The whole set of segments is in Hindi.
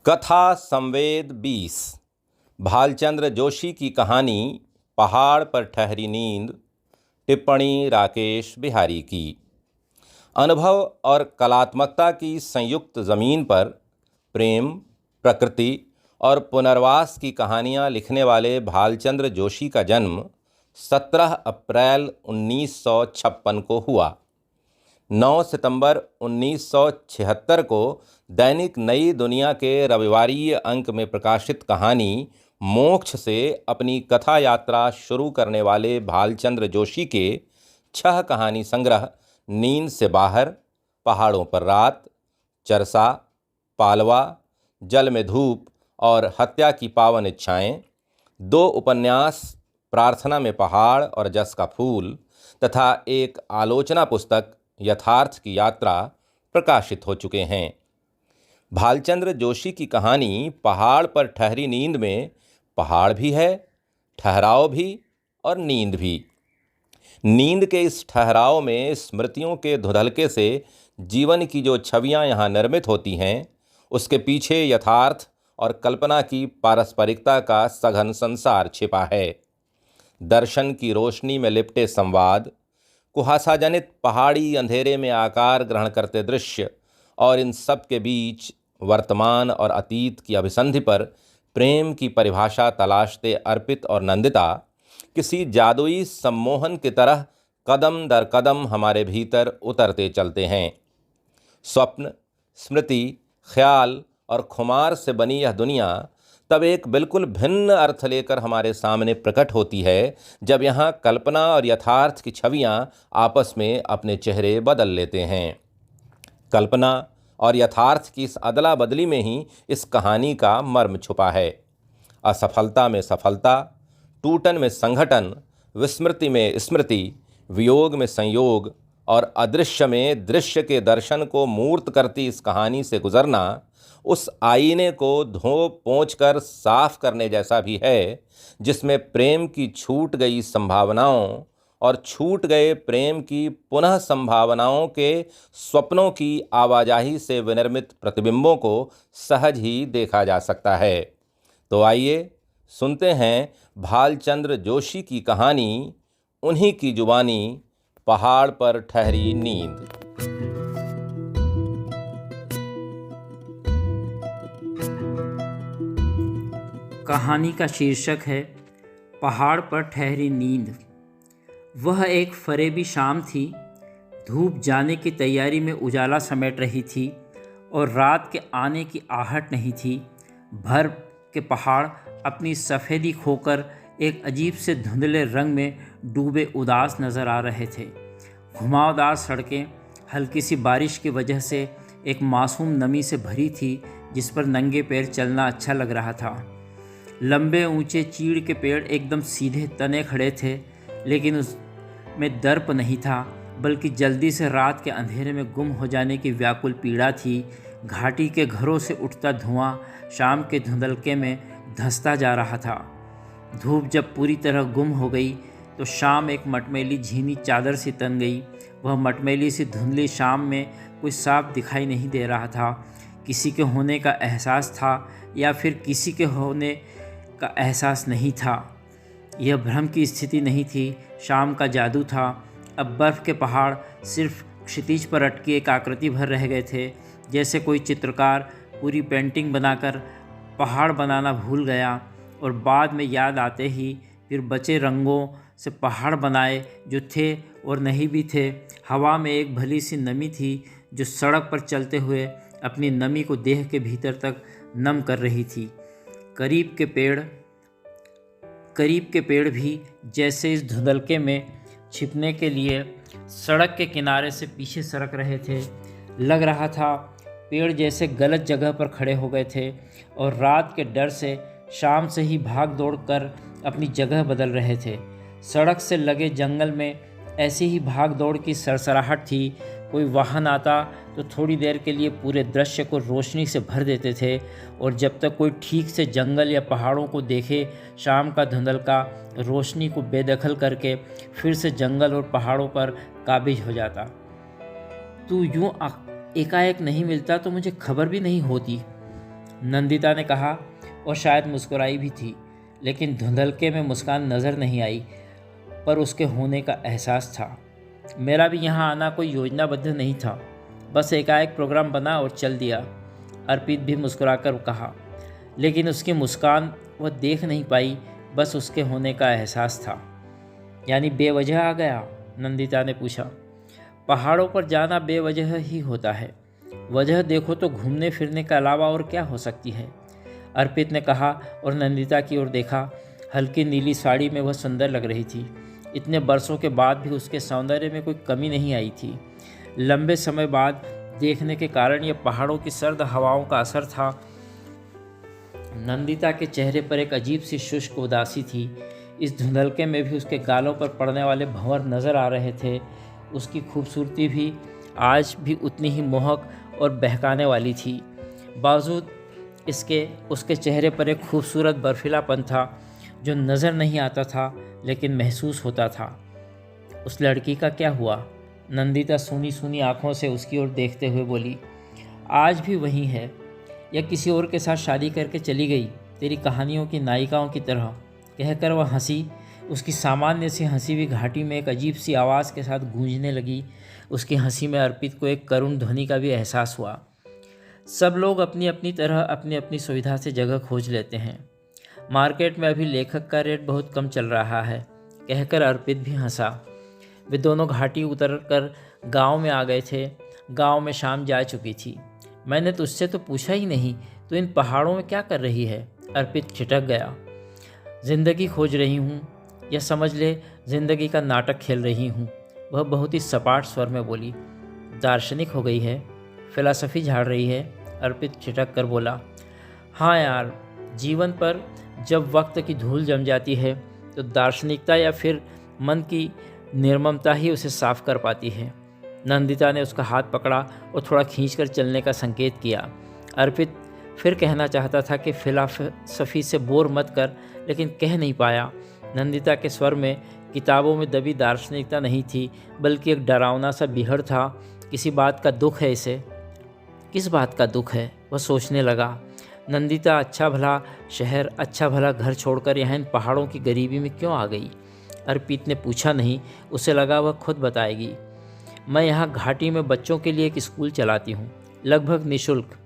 कथा संवेद 20। भालचंद्र जोशी की कहानी पहाड़ पर ठहरी नींद। टिप्पणी राकेश बिहारी की। अनुभव और कलात्मकता की संयुक्त ज़मीन पर प्रेम, प्रकृति और पुनर्वास की कहानियाँ लिखने वाले भालचंद्र जोशी का जन्म 17 अप्रैल 1956 को हुआ। 9 सितंबर 1976 को दैनिक नई दुनिया के रविवारीय अंक में प्रकाशित कहानी मोक्ष से अपनी कथा यात्रा शुरू करने वाले भालचंद्र जोशी के 6 कहानी संग्रह नींद से बाहर, पहाड़ों पर रात, चरसा, पालवा, जल में धूप और हत्या की पावन इच्छाएं, 2 उपन्यास प्रार्थना में पहाड़ और जस का फूल तथा एक आलोचना पुस्तक यथार्थ की यात्रा प्रकाशित हो चुके हैं। भालचंद्र जोशी की कहानी पहाड़ पर ठहरी नींद में पहाड़ भी है, ठहराव भी और नींद भी। नींद के इस ठहराव में स्मृतियों के धुंधलके से जीवन की जो छवियां यहाँ निर्मित होती हैं, उसके पीछे यथार्थ और कल्पना की पारस्परिकता का सघन संसार छिपा है। दर्शन की रोशनी में लिपटे संवाद, कुहासाजनित पहाड़ी अंधेरे में आकार ग्रहण करते दृश्य और इन सब के बीच वर्तमान और अतीत की अभिसंधि पर प्रेम की परिभाषा तलाशते अर्पित और नंदिता किसी जादुई सम्मोहन की तरह कदम दर कदम हमारे भीतर उतरते चलते हैं। स्वप्न, स्मृति, ख्याल और खुमार से बनी यह दुनिया तब एक बिल्कुल भिन्न अर्थ लेकर हमारे सामने प्रकट होती है जब यहाँ कल्पना और यथार्थ की छवियाँ आपस में अपने चेहरे बदल लेते हैं। कल्पना और यथार्थ की इस अदला बदली में ही इस कहानी का मर्म छुपा है। असफलता में सफलता, टूटन में संगठन, विस्मृति में स्मृति, वियोग में संयोग और अदृश्य में दृश्य के दर्शन को मूर्त करती इस कहानी से गुजरना उस आईने को धो पोंछ कर साफ करने जैसा भी है जिसमें प्रेम की छूट गई संभावनाओं और छूट गए प्रेम की पुनः संभावनाओं के स्वप्नों की आवाजाही से विनिर्मित प्रतिबिंबों को सहज ही देखा जा सकता है। तो आइए सुनते हैं भालचंद्र जोशी की कहानी, उन्हीं की जुबानी, पहाड़ पर ठहरी नींद। कहानी का शीर्षक है पहाड़ पर ठहरी नींद। वह एक फरेबी शाम थी। धूप जाने की तैयारी में उजाला समेट रही थी और रात के आने की आहट नहीं थी। भर के पहाड़ अपनी सफ़ेदी खोकर एक अजीब से धुंधले रंग में डूबे उदास नज़र आ रहे थे। घुमावदार सड़कें हल्की सी बारिश की वजह से एक मासूम नमी से भरी थी जिस पर नंगे पैर चलना अच्छा लग रहा था। लंबे ऊंचे चीड़ के पेड़ एकदम सीधे तने खड़े थे, लेकिन उसमें दर्प नहीं था बल्कि जल्दी से रात के अंधेरे में गुम हो जाने की व्याकुल पीड़ा थी। घाटी के घरों से उठता धुआं शाम के धुंधलके में धंसता जा रहा था। धूप जब पूरी तरह गुम हो गई तो शाम एक मटमैली झीनी चादर सी तन गई। वह मटमैली सी धुंधली शाम में कोई साफ दिखाई नहीं दे रहा था। किसी के होने का एहसास था या फिर किसी के होने का एहसास नहीं था। यह भ्रम की स्थिति नहीं थी, शाम का जादू था। अब बर्फ़ के पहाड़ सिर्फ क्षितिज पर अटकी एक आकृति भर रह गए थे, जैसे कोई चित्रकार पूरी पेंटिंग बनाकर पहाड़ बनाना भूल गया और बाद में याद आते ही फिर बचे रंगों से पहाड़ बनाए जो थे और नहीं भी थे। हवा में एक भली सी नमी थी जो सड़क पर चलते हुए अपनी नमी को देह के भीतर तक नम कर रही थी। करीब के पेड़ भी जैसे इस धुंधलके में छिपने के लिए सड़क के किनारे से पीछे सरक रहे थे। लग रहा था पेड़ जैसे गलत जगह पर खड़े हो गए थे और रात के डर से शाम से ही भाग दौड़ कर अपनी जगह बदल रहे थे। सड़क से लगे जंगल में ऐसी ही भाग दौड़ की सरसराहट थी। कोई वाहन आता तो थोड़ी देर के लिए पूरे दृश्य को रोशनी से भर देते थे और जब तक कोई ठीक से जंगल या पहाड़ों को देखे, शाम का धुंधलका रोशनी को बेदखल करके फिर से जंगल और पहाड़ों पर काबिज हो जाता। तू यूँ एकाएक नहीं मिलता तो मुझे खबर भी नहीं होती, नंदिता ने कहा, और शायद मुस्कुराई भी थी, लेकिन धुंधलके में मुस्कान नज़र नहीं आई, पर उसके होने का एहसास था। मेरा भी यहाँ आना कोई योजनाबद्ध नहीं था, बस एकाएक प्रोग्राम बना और चल दिया, अर्पित भी मुस्कुराकर कहा। लेकिन उसकी मुस्कान वह देख नहीं पाई, बस उसके होने का एहसास था। यानी बेवजह आ गया? नंदिता ने पूछा। पहाड़ों पर जाना बेवजह ही होता है, वजह देखो तो घूमने फिरने के अलावा और क्या हो सकती है, अर्पित ने कहा और नंदिता की ओर देखा। हल्की नीली साड़ी में वह सुंदर लग रही थी। इतने बरसों के बाद भी उसके सौंदर्य में कोई कमी नहीं आई थी। लंबे समय बाद देखने के कारण यह पहाड़ों की सर्द हवाओं का असर था। नंदिता के चेहरे पर एक अजीब सी शुष्क उदासी थी। इस धुंधलके में भी उसके गालों पर पड़ने वाले भंवर नज़र आ रहे थे। उसकी खूबसूरती भी आज भी उतनी ही मोहक और बहकाने वाली थी। बावजूद इसके उसके चेहरे पर एक खूबसूरत बर्फीलापन था जो नज़र नहीं आता था, लेकिन महसूस होता था। उस लड़की का क्या हुआ? नंदिता सूनी सूनी आँखों से उसकी ओर देखते हुए बोली। आज भी वही है, या किसी और के साथ शादी करके चली गई, तेरी कहानियों की नायिकाओं की तरह, कहकर वह हंसी। उसकी सामान्य सी हंसी भी घाटी में एक अजीब सी आवाज़ के साथ गूंजने लगी। उसकी हंसी में अर्पित को एक करुण ध्वनि का भी एहसास हुआ। सब लोग अपनी अपनी तरह अपनी अपनी सुविधा से जगह खोज लेते हैं। मार्केट में अभी लेखक का रेट बहुत कम चल रहा है, कहकर अर्पित भी हंसा। वे दोनों घाटी उतरकर गांव में आ गए थे। गांव में शाम जा चुकी थी। मैंने तुझसे तो पूछा ही नहीं, तो इन पहाड़ों में क्या कर रही है? अर्पित छिटक गया। जिंदगी खोज रही हूँ, या समझ ले जिंदगी का नाटक खेल रही हूँ, वह बहुत ही सपाट स्वर में बोली। दार्शनिक हो गई है, फिलॉसफी झाड़ रही है, अर्पित छिटक कर बोला। हाँ यार, जीवन पर जब वक्त की धूल जम जाती है तो दार्शनिकता या फिर मन की निर्ममता ही उसे साफ कर पाती है। नंदिता ने उसका हाथ पकड़ा और थोड़ा खींचकर चलने का संकेत किया। अर्पित फिर कहना चाहता था कि फिलॉसफी से बोर मत कर, लेकिन कह नहीं पाया। नंदिता के स्वर में किताबों में दबी दार्शनिकता नहीं थी, बल्कि एक डरावना सा बिहड़ था। किसी बात का दुख है इसे। किस बात का दुख है? वह सोचने लगा। नंदिता अच्छा भला शहर, अच्छा भला घर छोड़कर यहाँ इन पहाड़ों की गरीबी में क्यों आ गई? अर्पित ने पूछा नहीं, उसे लगा वह खुद बताएगी। मैं यहाँ घाटी में बच्चों के लिए एक स्कूल चलाती हूँ, लगभग निःशुल्क।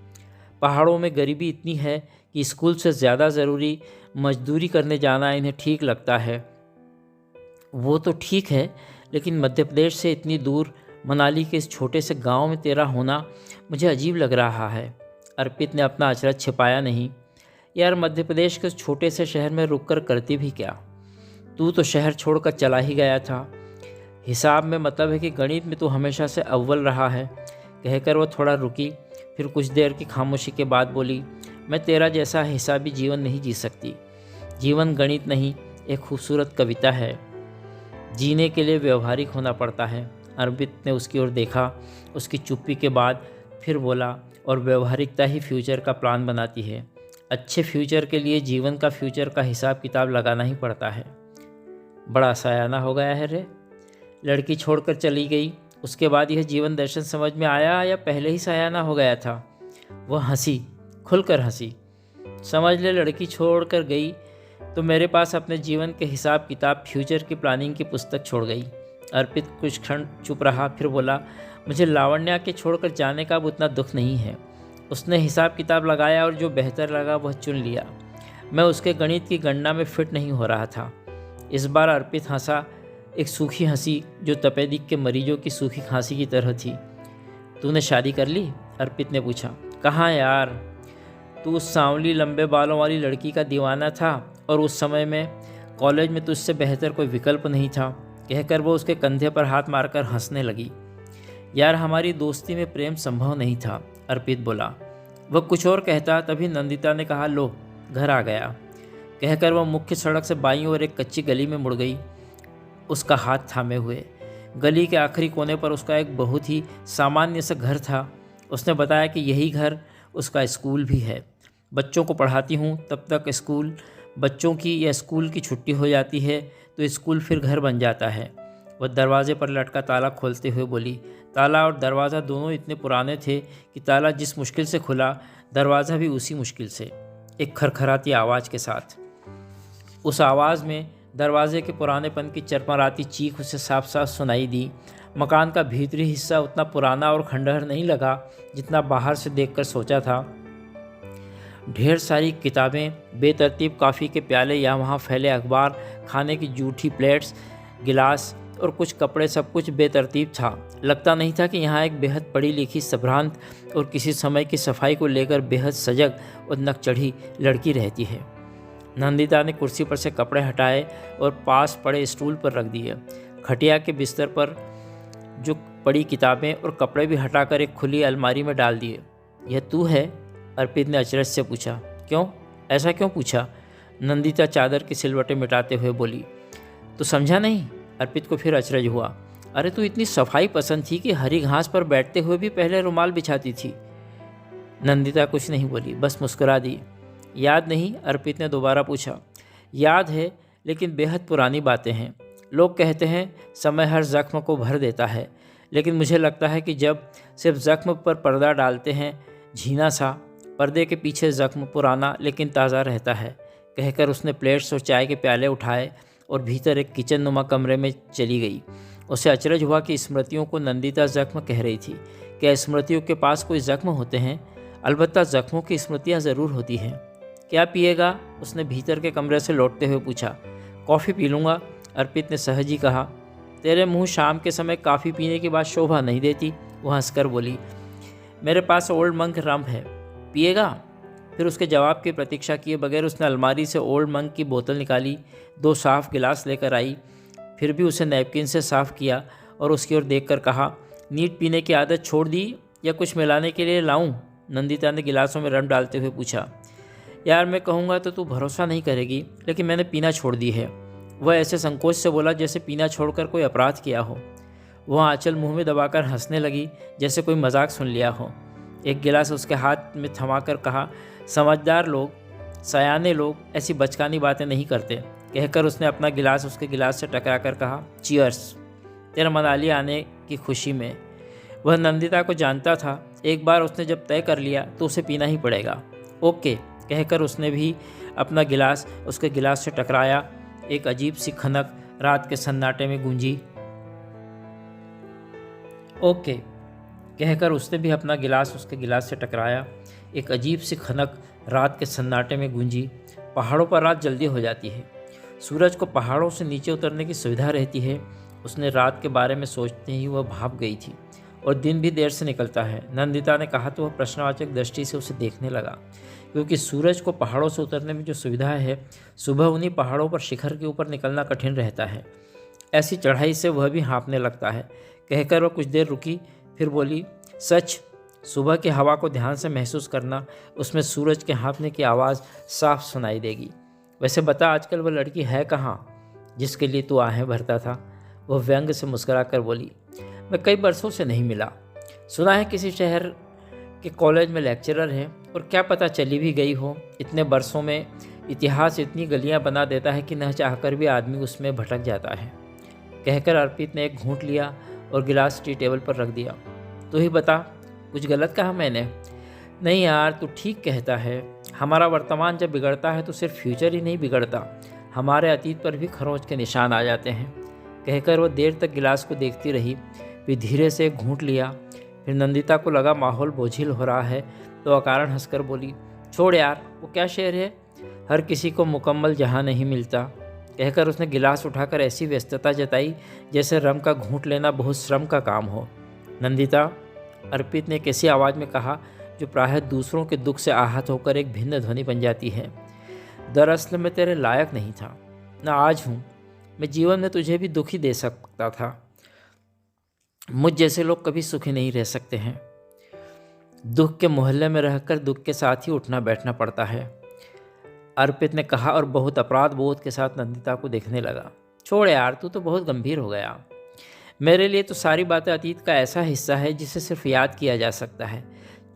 पहाड़ों में गरीबी इतनी है कि स्कूल से ज़्यादा ज़रूरी मजदूरी करने जाना इन्हें ठीक लगता है। वो तो ठीक है, लेकिन मध्य प्रदेश से इतनी दूर मनाली के इस छोटे से गांव में तेरा होना मुझे अजीब लग रहा है। अर्पित ने अपना अचरज छिपाया नहीं। यार, मध्य प्रदेश के उस छोटे से शहर में रुककर करती भी क्या? तू तो शहर छोड़कर चला ही गया था। हिसाब में मतलब है कि गणित में तू हमेशा से अव्वल रहा है, कहकर वह थोड़ा रुकी। फिर कुछ देर की खामोशी के बाद बोली, मैं तेरा जैसा हिसाबी जीवन नहीं जी सकती। जीवन गणित नहीं, एक खूबसूरत कविता है। जीने के लिए व्यवहारिक होना पड़ता है। अर्पित ने उसकी ओर देखा। उसकी चुप्पी के बाद फिर बोला, और व्यवहारिकता ही फ्यूचर का प्लान बनाती है। अच्छे फ्यूचर के लिए जीवन का फ्यूचर का हिसाब किताब लगाना ही पड़ता है। बड़ा सयाना हो गया है रे। लड़की छोड़कर चली गई, उसके बाद यह जीवन दर्शन समझ में आया या पहले ही सयाना हो गया था? वह हंसी, खुलकर हंसी। समझ ले, लड़की छोड़कर गई तो मेरे पास अपने जीवन के हिसाब किताब, फ्यूचर की प्लानिंग की पुस्तक छोड़ गई। अर्पित कुछ क्षण चुप रहा, फिर बोला, मुझे लावण्या के छोड़कर जाने का अब उतना दुख नहीं है। उसने हिसाब किताब लगाया और जो बेहतर लगा वह चुन लिया। मैं उसके गणित की गणना में फिट नहीं हो रहा था। इस बार अर्पित हंसा, एक सूखी हंसी जो तपेदिक के मरीजों की सूखी खांसी की तरह थी। तूने शादी कर ली? अर्पित ने पूछा। कहाँ यार, तू उस सांवली लंबे बालों वाली लड़की का दीवाना था और उस समय में कॉलेज में तुझसे बेहतर कोई विकल्प नहीं था, कहकर वो उसके कंधे पर हाथ मारकर हंसने लगी। यार, हमारी दोस्ती में प्रेम संभव नहीं था, अर्पित बोला। वह कुछ और कहता, तभी नंदिता ने कहा, लो घर आ गया, कहकर वह मुख्य सड़क से बाईं ओर एक कच्ची गली में मुड़ गई, उसका हाथ थामे हुए। गली के आखिरी कोने पर उसका एक बहुत ही सामान्य सा घर था। उसने बताया कि यही घर उसका स्कूल भी है। बच्चों को पढ़ाती हूँ, तब तक स्कूल, बच्चों की या स्कूल की छुट्टी हो जाती है तो स्कूल फिर घर बन जाता है। वह दरवाजे पर लटका ताला खोलते हुए बोली, ताला और दरवाज़ा दोनों इतने पुराने थे कि ताला जिस मुश्किल से खुला, दरवाज़ा भी उसी मुश्किल से, एक खरखराती आवाज़ के साथ। उस आवाज़ में दरवाजे के पुरानेपन की चरमराती चीख उसे साफ साफ सुनाई दी। मकान का भीतरी हिस्सा उतना पुराना और खंडहर नहीं लगा जितना बाहर से देखकर सोचा था। ढेर सारी किताबें, बेतरतीब कॉफ़ी के प्याले, यहाँ वहाँ फैले अखबार, खाने की जूठी प्लेट्स, गिलास और कुछ कपड़े, सब कुछ बेतरतीब था। लगता नहीं था कि यहाँ एक बेहद पढ़ी लिखी, संभ्रांत और किसी समय की सफाई को लेकर बेहद सजग और नक चढ़ी लड़की रहती है। नंदिता ने कुर्सी पर से कपड़े हटाए और पास पड़े स्टूल पर रख दिए। खटिया के बिस्तर पर जो पड़ी किताबें और कपड़े भी हटाकर एक खुली अलमारी में डाल दिए। यह तू है? अर्पित ने अचरज से पूछा। क्यों? ऐसा क्यों पूछा? नंदिता चादर की सिलवटें मिटाते हुए बोली। तो समझा नहीं? अर्पित को फिर अचरज हुआ। अरे तू इतनी सफाई पसंद थी कि हरी घास पर बैठते हुए भी पहले रुमाल बिछाती थी। नंदिता कुछ नहीं बोली, बस मुस्कुरा दी। याद नहीं? अर्पित ने दोबारा पूछा। याद है, लेकिन बेहद पुरानी बातें हैं। लोग कहते हैं समय हर जख्म को भर देता है, लेकिन मुझे लगता है कि जब सिर्फ जख्म पर पर्दा डालते हैं, झीना सा, पर्दे के पीछे जख्म पुराना लेकिन ताज़ा रहता है। कहकर उसने प्लेट्स और चाय के प्याले उठाए और भीतर एक किचन नुमा कमरे में चली गई। उसे अचरज हुआ कि स्मृतियों को नंदिता जख्म कह रही थी। क्या स्मृतियों के पास कोई जख्म होते हैं? अलबत्ता जख्मों की स्मृतियाँ ज़रूर होती हैं। क्या पिएगा? उसने भीतर के कमरे से लौटते हुए पूछा। कॉफ़ी पी लूँगा, अर्पित ने सहज ही कहा। तेरे मुँह शाम के समय कॉफ़ी पीने की बात शोभा नहीं देती, वह हंसकर बोली। मेरे पास ओल्ड मंक रम है, पिएगा? फिर उसके जवाब की प्रतीक्षा किए बगैर उसने अलमारी से ओल्ड मंक की बोतल निकाली, 2 साफ़ गिलास लेकर आई, फिर भी उसे नैपकिन से साफ़ किया और उसकी ओर देखकर कहा, नीट पीने की आदत छोड़ दी या कुछ मिलाने के लिए लाऊं? नंदिता ने गिलासों में रम डालते हुए पूछा। यार मैं कहूँगा तो तू भरोसा नहीं करेगी, लेकिन मैंने पीना छोड़ दी है। वह ऐसे संकोच से बोला जैसे पीना छोड़कर कोई अपराध किया हो। वह आंचल मुंह में दबाकर हंसने लगी जैसे कोई मजाक सुन लिया हो। एक गिलास उसके हाथ में थमाकर कहा, समझदार लोग, सयाने लोग ऐसी बचकानी बातें नहीं करते। कहकर उसने अपना गिलास उसके गिलास से टकराकर कहा, चीयर्स, तेरा मनाली आने की खुशी में। वह नंदिता को जानता था, एक बार उसने जब तय कर लिया तो उसे पीना ही पड़ेगा। ओके, कहकर उसने भी अपना गिलास उसके गिलास से टकराया। एक अजीब सी खनक रात के सन्नाटे में गूंजी। ओके, कहकर उसने भी अपना गिलास उसके गिलास से टकराया। एक अजीब सी खनक रात के सन्नाटे में गूंजी। पहाड़ों पर रात जल्दी हो जाती है। सूरज को पहाड़ों से नीचे उतरने की सुविधा रहती है। उसने रात के बारे में सोचते ही वह भाप गई थी और दिन भी देर से निकलता है। नंदिता ने कहा तो वह प्रश्नवाचक दृष्टि से उसे देखने लगा, क्योंकि सूरज को पहाड़ों से उतरने में जो सुविधा है, सुबह उन्हीं पहाड़ों पर शिखर के ऊपर निकलना कठिन रहता है। ऐसी चढ़ाई से वह भी हाँफने लगता है। कहकर वह कुछ देर रुकी, फिर बोली, सच, सुबह की हवा को ध्यान से महसूस करना, उसमें सूरज के हाँफने की आवाज़ साफ सुनाई देगी। वैसे बता, आजकल वह लड़की है कहाँ जिसके लिए तू आहें भरता था? वह व्यंग से मुस्कुरा कर बोली, मैं कई बरसों से नहीं मिला। सुना है किसी शहर के कॉलेज में लेक्चरर है, और क्या पता चली भी गई हो। इतने बरसों में इतिहास इतनी गलियां बना देता है कि न चाहकर भी आदमी उसमें भटक जाता है। कहकर अर्पित ने एक घूंट लिया और गिलास टी टेबल पर रख दिया। तू ही बता, कुछ गलत कहा मैंने? नहीं यार, तू ठीक कहता है। हमारा वर्तमान जब बिगड़ता है तो सिर्फ फ्यूचर ही नहीं बिगड़ता, हमारे अतीत पर भी खरोंच के निशान आ जाते हैं। कहकर वह देर तक गिलास को देखती रही, फिर धीरे से एक घूंट लिया। फिर नंदिता को लगा माहौल बोझिल हो रहा है तो अकारण हंसकर बोली, छोड़ यार, वो क्या शेर है, हर किसी को मुकम्मल जहां नहीं मिलता। कहकर उसने गिलास उठाकर ऐसी व्यस्तता जताई जैसे रम का घूंट लेना बहुत श्रम का काम हो। नंदिता, अर्पित ने कैसी आवाज़ में कहा जो प्रायः दूसरों के दुख से आहत होकर एक भिन्न ध्वनि बन जाती है। दरअसल मैं तेरे लायक नहीं था, न आज हूँ। मैं जीवन में तुझे भी दुखी दे सकता था। मुझ जैसे लोग कभी सुखी नहीं रह सकते हैं। दुख के मोहल्ले में रहकर दुख के साथ ही उठना बैठना पड़ता है, अर्पित ने कहा और बहुत अपराध बोध के साथ नंदिता को देखने लगा। छोड़ यार, तू तो बहुत गंभीर हो गया। मेरे लिए तो सारी बातें अतीत का ऐसा हिस्सा है जिसे सिर्फ याद किया जा सकता है,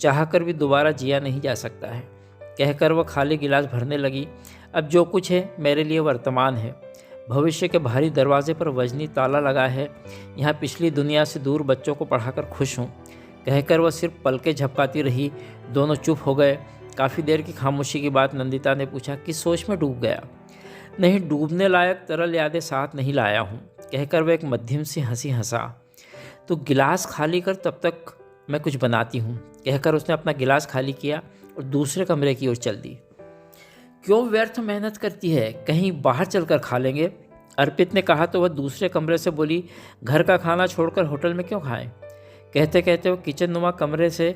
चाहकर भी दोबारा जिया नहीं जा सकता है। कहकर वह खाली गिलास भरने लगी। अब जो कुछ है मेरे लिए वर्तमान है, भविष्य के भारी दरवाजे पर वजनी ताला लगा है। यहाँ पिछली दुनिया से दूर बच्चों को पढ़ाकर खुश हूँ। कहकर वह सिर्फ पलकें झपकाती रही। दोनों चुप हो गए। काफ़ी देर की खामोशी के बाद नंदिता ने पूछा, किस सोच में डूब गया? नहीं, डूबने लायक तरल यादें साथ नहीं लाया हूँ, कहकर वह एक मध्यम सी हंसी हंसा। तो गिलास खाली कर, तब तक मैं कुछ बनाती हूँ, कहकर उसने अपना गिलास खाली किया और दूसरे कमरे की ओर चल दी। क्यों व्यर्थ मेहनत करती है, कहीं बाहर चलकर खा लेंगे, अर्पित ने कहा तो वह दूसरे कमरे से बोली, घर का खाना छोड़कर होटल में क्यों खाएं? कहते कहते वो किचन नुमा कमरे से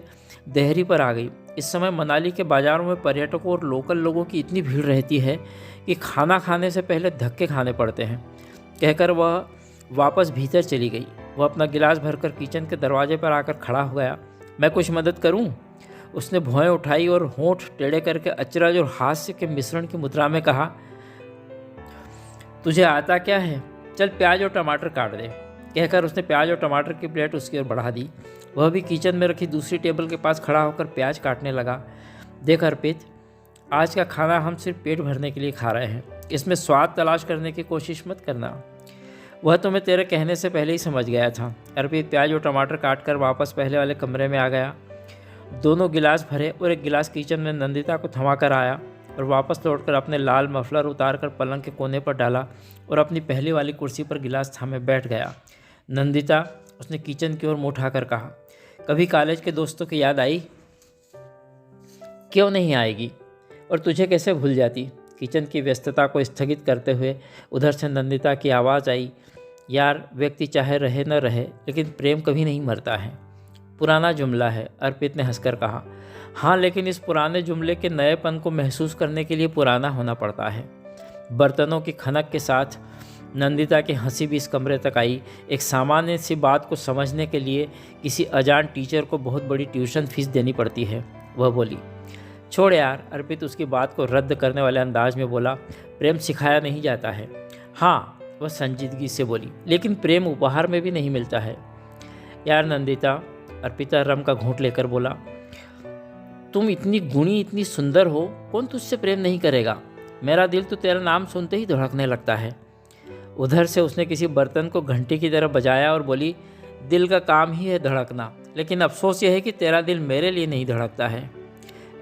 देहरी पर आ गई। इस समय मनाली के बाज़ारों में पर्यटकों और लोकल लोगों की इतनी भीड़ रहती है कि खाना खाने से पहले धक्के खाने पड़ते हैं, कहकर वह वापस भीतर चली गई। वह अपना गिलास भरकर किचन के दरवाजे पर आकर खड़ा हो गया। मैं कुछ मदद करूं? उसने भौएं उठाई और होंठ टेढ़े करके अचरज और हास्य के मिश्रण की मुद्रा में कहा, तुझे आता क्या है, चल प्याज और टमाटर काट दे, कहकर उसने प्याज और टमाटर की प्लेट उसकी ओर बढ़ा दी। वह भी किचन में रखी दूसरी टेबल के पास खड़ा होकर प्याज काटने लगा। देख अर्पित, आज का खाना हम सिर्फ पेट भरने के लिए खा रहे हैं, इसमें स्वाद तलाश करने की कोशिश मत करना। वह तो मैं तेरे कहने से पहले ही समझ गया था। अर्पित प्याज और टमाटर काट कर वापस पहले वाले कमरे में आ गया। दोनों गिलास भरे और एक गिलास किचन में नंदिता को थमा कर आया और वापस लौटकर अपने लाल मफलर उतारकर पलंग के कोने पर डाला और अपनी पहली वाली कुर्सी पर गिलास थामे बैठ गया। नंदिता, उसने किचन की ओर मुँह उठाकर कहा, कभी कॉलेज के दोस्तों की याद आई? क्यों नहीं आएगी, और तुझे कैसे भूल जाती? किचन की व्यस्तता को स्थगित करते हुए उधर से नंदिता की आवाज़ आई, यार, व्यक्ति चाहे रहे न रहे, लेकिन प्रेम कभी नहीं मरता है। पुराना जुमला है, अर्पित ने हंसकर कहा। हाँ, लेकिन इस पुराने जुमले के नएपन को महसूस करने के लिए पुराना होना पड़ता है। बर्तनों की खनक के साथ नंदिता की हंसी भी इस कमरे तक आई। एक सामान्य सी बात को समझने के लिए किसी अजान टीचर को बहुत बड़ी ट्यूशन फीस देनी पड़ती है। वह बोली, छोड़ यार, अर्पित उसकी बात को रद्द करने वाले अंदाज में बोला, प्रेम सिखाया नहीं जाता है। हाँ, वह संजीदगी से बोली, लेकिन प्रेम उपहार में भी नहीं मिलता है। यार नंदिता, अर्पिता रम का घूंट लेकर बोला, तुम इतनी गुणी, इतनी सुंदर हो, कौन तुझसे प्रेम नहीं करेगा? मेरा दिल तो तेरा नाम सुनते ही धड़कने लगता है। उधर से उसने किसी बर्तन को घंटी की तरह बजाया और बोली, दिल का काम ही है धड़कना, लेकिन अफसोस यह है कि तेरा दिल मेरे लिए नहीं धड़कता है।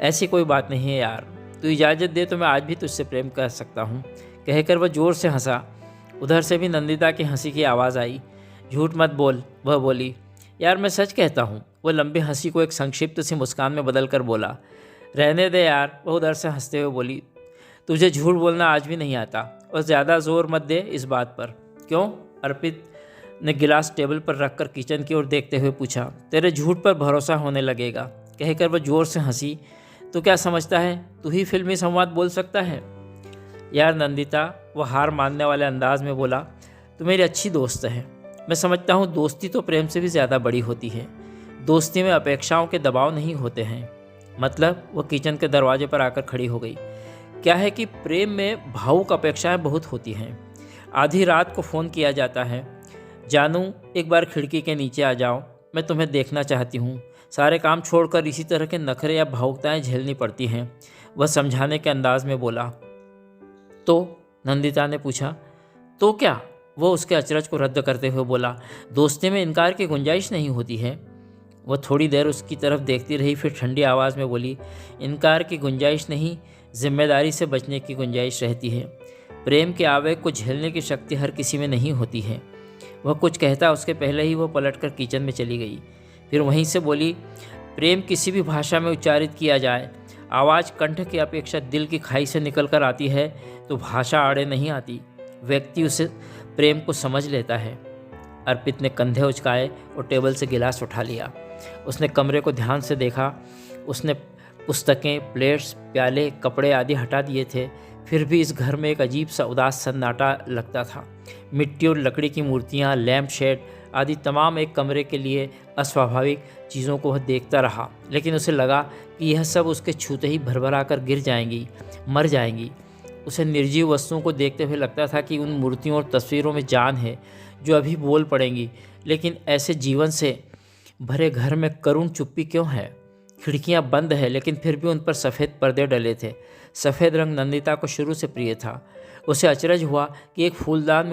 ऐसी कोई बात नहीं है यार, तू इजाज़त दे तो मैं आज भी तुझसे प्रेम कर सकता हूँ, कहकर वह ज़ोर से हंसा। उधर से भी नंदिता की हंसी की आवाज़ आई। झूठ मत बोल, वह बोली। यार मैं सच कहता हूँ, वह लंबी हंसी को एक संक्षिप्त सी मुस्कान में बदल कर बोला। रहने दे यार, वह उधर से हंसते हुए बोली, तुझे झूठ बोलना आज भी नहीं आता, और ज़्यादा जोर मत दे इस बात पर। क्यों? अर्पित ने गिलास टेबल पर रखकर किचन की ओर देखते हुए पूछा। तेरे झूठ पर भरोसा होने लगेगा, कहकर वह जोर से हंसी। तो क्या समझता है, तू ही फिल्मी संवाद बोल सकता है? यार नंदिता, वह हार मानने वाले अंदाज में बोला, तू मेरी अच्छी दोस्त है। मैं समझता हूँ दोस्ती तो प्रेम से भी ज़्यादा बड़ी होती है। दोस्ती में अपेक्षाओं के दबाव नहीं होते हैं। मतलब? वह किचन के दरवाजे पर आकर खड़ी हो गई। क्या है कि प्रेम में भावुक अपेक्षाएं बहुत होती हैं। आधी रात को फ़ोन किया जाता है, जानू एक बार खिड़की के नीचे आ जाओ, मैं तुम्हें देखना चाहती हूँ। सारे काम छोड़कर इसी तरह के नखरे या भावुकताएं झेलनी पड़ती हैं। वह समझाने के अंदाज में बोला। तो? नंदिता ने पूछा। तो क्या? वह उसके अचरज को रद्द करते हुए बोला, दोस्ती में इनकार की गुंजाइश नहीं होती है। वह थोड़ी देर उसकी तरफ देखती रही, फिर ठंडी आवाज़ में बोली, इनकार की गुंजाइश नहीं, जिम्मेदारी से बचने की गुंजाइश रहती है। प्रेम के आवेग को झेलने की शक्ति हर किसी में नहीं होती है। वह कुछ कहता उसके पहले ही वह पलटकर किचन में चली गई। फिर वहीं से बोली, प्रेम किसी भी भाषा में उच्चारित किया जाए, आवाज़ कंठ की अपेक्षा दिल की खाई से निकल कर आती है तो भाषा आड़े नहीं आती। व्यक्ति उसे प्रेम को समझ लेता है। अर्पित ने कंधे उचकाए और टेबल से गिलास उठा लिया। उसने कमरे को ध्यान से देखा। उसने पुस्तकें, प्लेट्स, प्याले, कपड़े आदि हटा दिए थे, फिर भी इस घर में एक अजीब सा उदास सन्नाटा लगता था। मिट्टी और लकड़ी की मूर्तियाँ, लैंप शेड आदि तमाम एक कमरे के लिए अस्वाभाविक चीज़ों को वह देखता रहा, लेकिन उसे लगा कि यह सब उसके छूते ही भरभरा कर गिर जाएंगी, मर जाएंगी। उसे निर्जीव वस्तुओं को देखते हुए लगता था कि उन मूर्तियों और तस्वीरों में जान है जो अभी बोल पड़ेंगी, लेकिन ऐसे जीवन से भरे घर में करुण चुप्पी क्यों है? खिड़कियां बंद है, लेकिन फिर भी उन पर सफ़ेद पर्दे डले थे। सफ़ेद रंग नंदिता को शुरू से प्रिय था। उसे अचरज हुआ कि एक फूलदान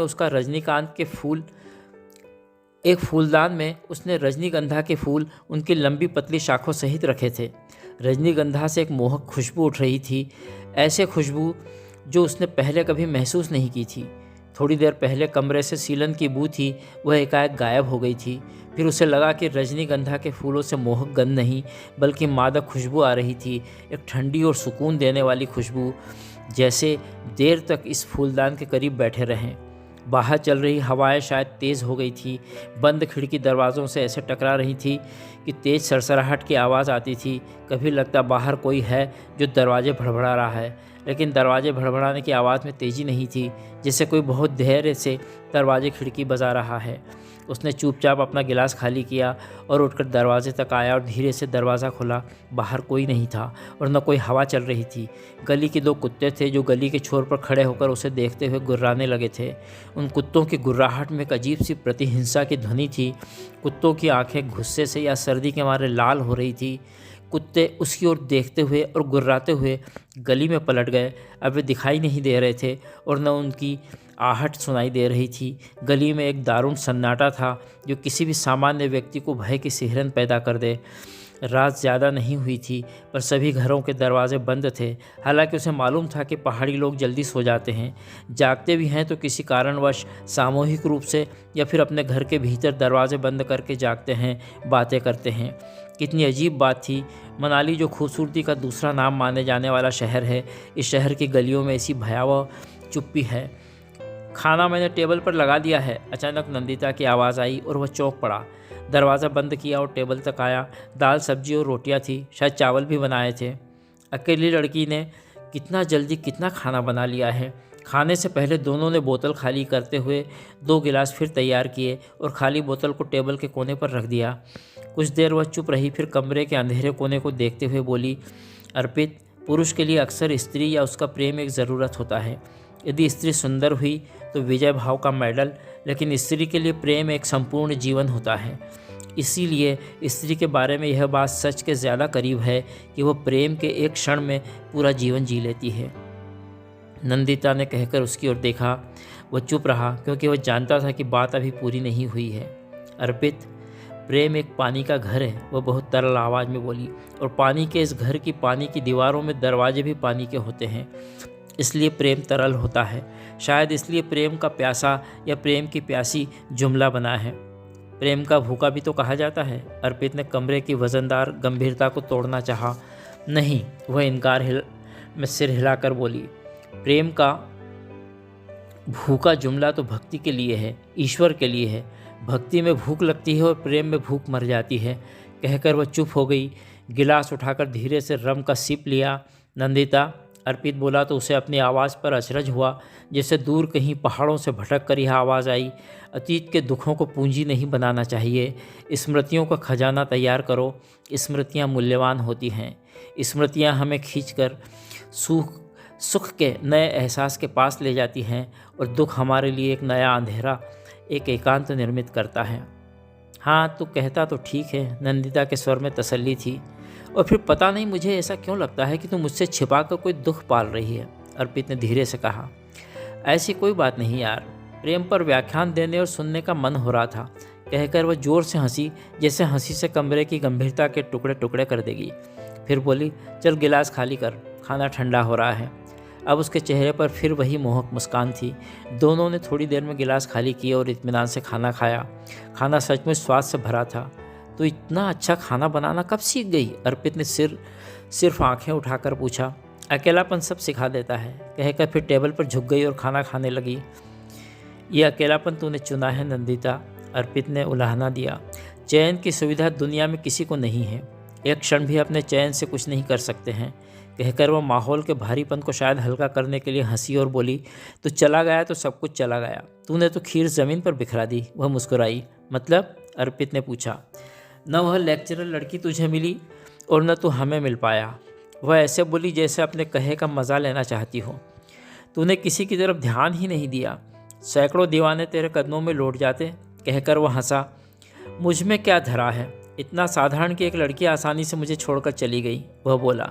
में उसने रजनीगंधा के फूल उनकी लंबी पतली शाखों सहित रखे थे। रजनीगंधा से एक मोहक खुशबू उठ रही थी, ऐसे खुशबू जो उसने पहले कभी महसूस नहीं की थी। थोड़ी देर पहले कमरे से सीलन की बू थी, वह एकाएक गायब हो गई थी। फिर उसे लगा कि रजनीगंधा के फूलों से मोहक गंध नहीं बल्कि मादक खुशबू आ रही थी, एक ठंडी और सुकून देने वाली खुशबू, जैसे देर तक इस फूलदान के करीब बैठे रहें। बाहर चल रही हवाएं शायद तेज़ हो गई थी, बंद खिड़की दरवाज़ों से ऐसे टकरा रही थी कि तेज़ सरसराहट की आवाज़ आती थी। कभी लगता बाहर कोई है जो दरवाजे भड़बड़ा रहा है, लेकिन दरवाजे भड़बड़ाने की आवाज़ में तेज़ी नहीं थी, जैसे कोई बहुत धैर्य से दरवाजे खिड़की बजा रहा है। उसने चुपचाप अपना गिलास खाली किया और उठकर दरवाजे तक आया और धीरे से दरवाज़ा खोला। बाहर कोई नहीं था और न कोई हवा चल रही थी। गली के 2 कुत्ते थे जो गली के छोर पर खड़े होकर उसे देखते हुए गुर्राने लगे थे। उन कुत्तों की गुर्राहट में एक अजीब सी प्रतिहिंसा की ध्वनि थी। कुत्तों की आंखें गुस्से से या सर्दी के मारे लाल हो रही थी। कुत्ते उसकी ओर देखते हुए और गुर्राते हुए गली में पलट गए। अब वे दिखाई नहीं दे रहे थे और न उनकी आहट सुनाई दे रही थी। गली में एक दारुण सन्नाटा था जो किसी भी सामान्य व्यक्ति को भय की सिहरन पैदा कर दे। रात ज़्यादा नहीं हुई थी, पर सभी घरों के दरवाजे बंद थे। हालांकि उसे मालूम था कि पहाड़ी लोग जल्दी सो जाते हैं, जागते भी हैं तो किसी कारणवश सामूहिक रूप से या फिर अपने घर के भीतर दरवाजे बंद करके जागते हैं, बातें करते हैं। कितनी अजीब बात थी। मनाली जो खूबसूरती का दूसरा नाम माने जाने वाला शहर है, इस शहर की गलियों में ऐसी भयावह चुप्पी है। खाना मैंने टेबल पर लगा दिया है। अचानक नंदिता की आवाज़ आई और वह चौंक पड़ा। दरवाज़ा बंद किया और टेबल तक आया। दाल, सब्जी और रोटियां थी, शायद चावल भी बनाए थे। अकेली लड़की ने कितना जल्दी कितना खाना बना लिया है। खाने से पहले दोनों ने बोतल खाली करते हुए 2 गिलास फिर तैयार किए और खाली बोतल को टेबल के कोने पर रख दिया। कुछ देर वह चुप रही, फिर कमरे के अंधेरे कोने को देखते हुए बोली, अर्पित, पुरुष के लिए अक्सर स्त्री या उसका प्रेम एक ज़रूरत होता है। यदि स्त्री सुंदर हुई तो विजय भाव का मेडल, लेकिन स्त्री के लिए प्रेम एक संपूर्ण जीवन होता है। इसीलिए स्त्री के बारे में यह बात सच के ज़्यादा करीब है कि वह प्रेम के एक क्षण में पूरा जीवन जी लेती है। नंदिता ने कहकर उसकी ओर देखा। वह चुप रहा क्योंकि वह जानता था कि बात अभी पूरी नहीं हुई है। अर्पित, प्रेम एक पानी का घर है, वह बहुत तरल आवाज़ में बोली, और पानी के इस घर की पानी की दीवारों में दरवाजे भी पानी के होते हैं, इसलिए प्रेम तरल होता है। शायद इसलिए प्रेम का प्यासा या प्रेम की प्यासी जुमला बना है। प्रेम का भूखा भी तो कहा जाता है। अर्पित ने कमरे की वजनदार गंभीरता को तोड़ना चाहा। नहीं, वह इनकार में सिर हिलाकर बोली, प्रेम का भूखा जुमला तो भक्ति के लिए है, ईश्वर के लिए है। भक्ति में भूख लगती है और प्रेम में भूख मर जाती है। कहकर वह चुप हो गई। गिलास उठाकर धीरे से रम का सिप लिया। नंदिता, अर्पित बोला तो उसे अपनी आवाज़ पर अचरज हुआ, जैसे दूर कहीं पहाड़ों से भटक कर यह आवाज़ आई। अतीत के दुखों को पूंजी नहीं बनाना चाहिए, स्मृतियों का खजाना तैयार करो। स्मृतियाँ मूल्यवान होती हैं। स्मृतियाँ हमें खींचकर सुख के नए एहसास के पास ले जाती हैं और दुख हमारे लिए एक नया अंधेरा, एक एकांत निर्मित करता है। हाँ, तू कहता तो ठीक है, नंदिता के स्वर में तसल्ली थी। और फिर पता नहीं मुझे ऐसा क्यों लगता है कि तू मुझसे छिपा कर कोई दुख पाल रही है, अर्पित ने धीरे से कहा। ऐसी कोई बात नहीं यार, प्रेम पर व्याख्यान देने और सुनने का मन हो रहा था। कहकर वह जोर से हंसी, जैसे हंसी से कमरे की गंभीरता के टुकड़े टुकड़े कर देगी। फिर बोली, चल गिलास खाली कर, खाना ठंडा हो रहा है। अब उसके चेहरे पर फिर वही मोहक मुस्कान थी। दोनों ने थोड़ी देर में गिलास खाली किए और इत्मीनान से खाना खाया। खाना सचमुच स्वाद से भरा था। तो इतना अच्छा खाना बनाना कब सीख गई? अर्पित ने सिर्फ आंखें उठाकर पूछा। अकेलापन सब सिखा देता है, कहकर फिर टेबल पर झुक गई और खाना खाने लगी। ये अकेलापन तूने चुना है नंदिता, अर्पित ने उलाहना दिया। चैन की सुविधा दुनिया में किसी को नहीं है। एक क्षण भी अपने चैन से कुछ नहीं कर सकते हैं। कहकर वह माहौल के भारीपन को शायद हल्का करने के लिए हंसी और बोली, तो चला गया तो सब कुछ चला गया। तूने तो खीर ज़मीन पर बिखरा दी। वह मुस्कुराई। मतलब? अर्पित ने पूछा। न वह लेक्चरर लड़की तुझे मिली और न तू हमें मिल पाया। वह ऐसे बोली जैसे अपने कहे का मज़ा लेना चाहती हो। तूने किसी की तरफ ध्यान ही नहीं दिया। सैकड़ों दीवाने तेरे कदमों में लौट जाते। कहकर वह हंसा। मुझ में क्या धरा है? इतना साधारण कि एक लड़की आसानी से मुझे छोड़कर चली गई। वह बोला,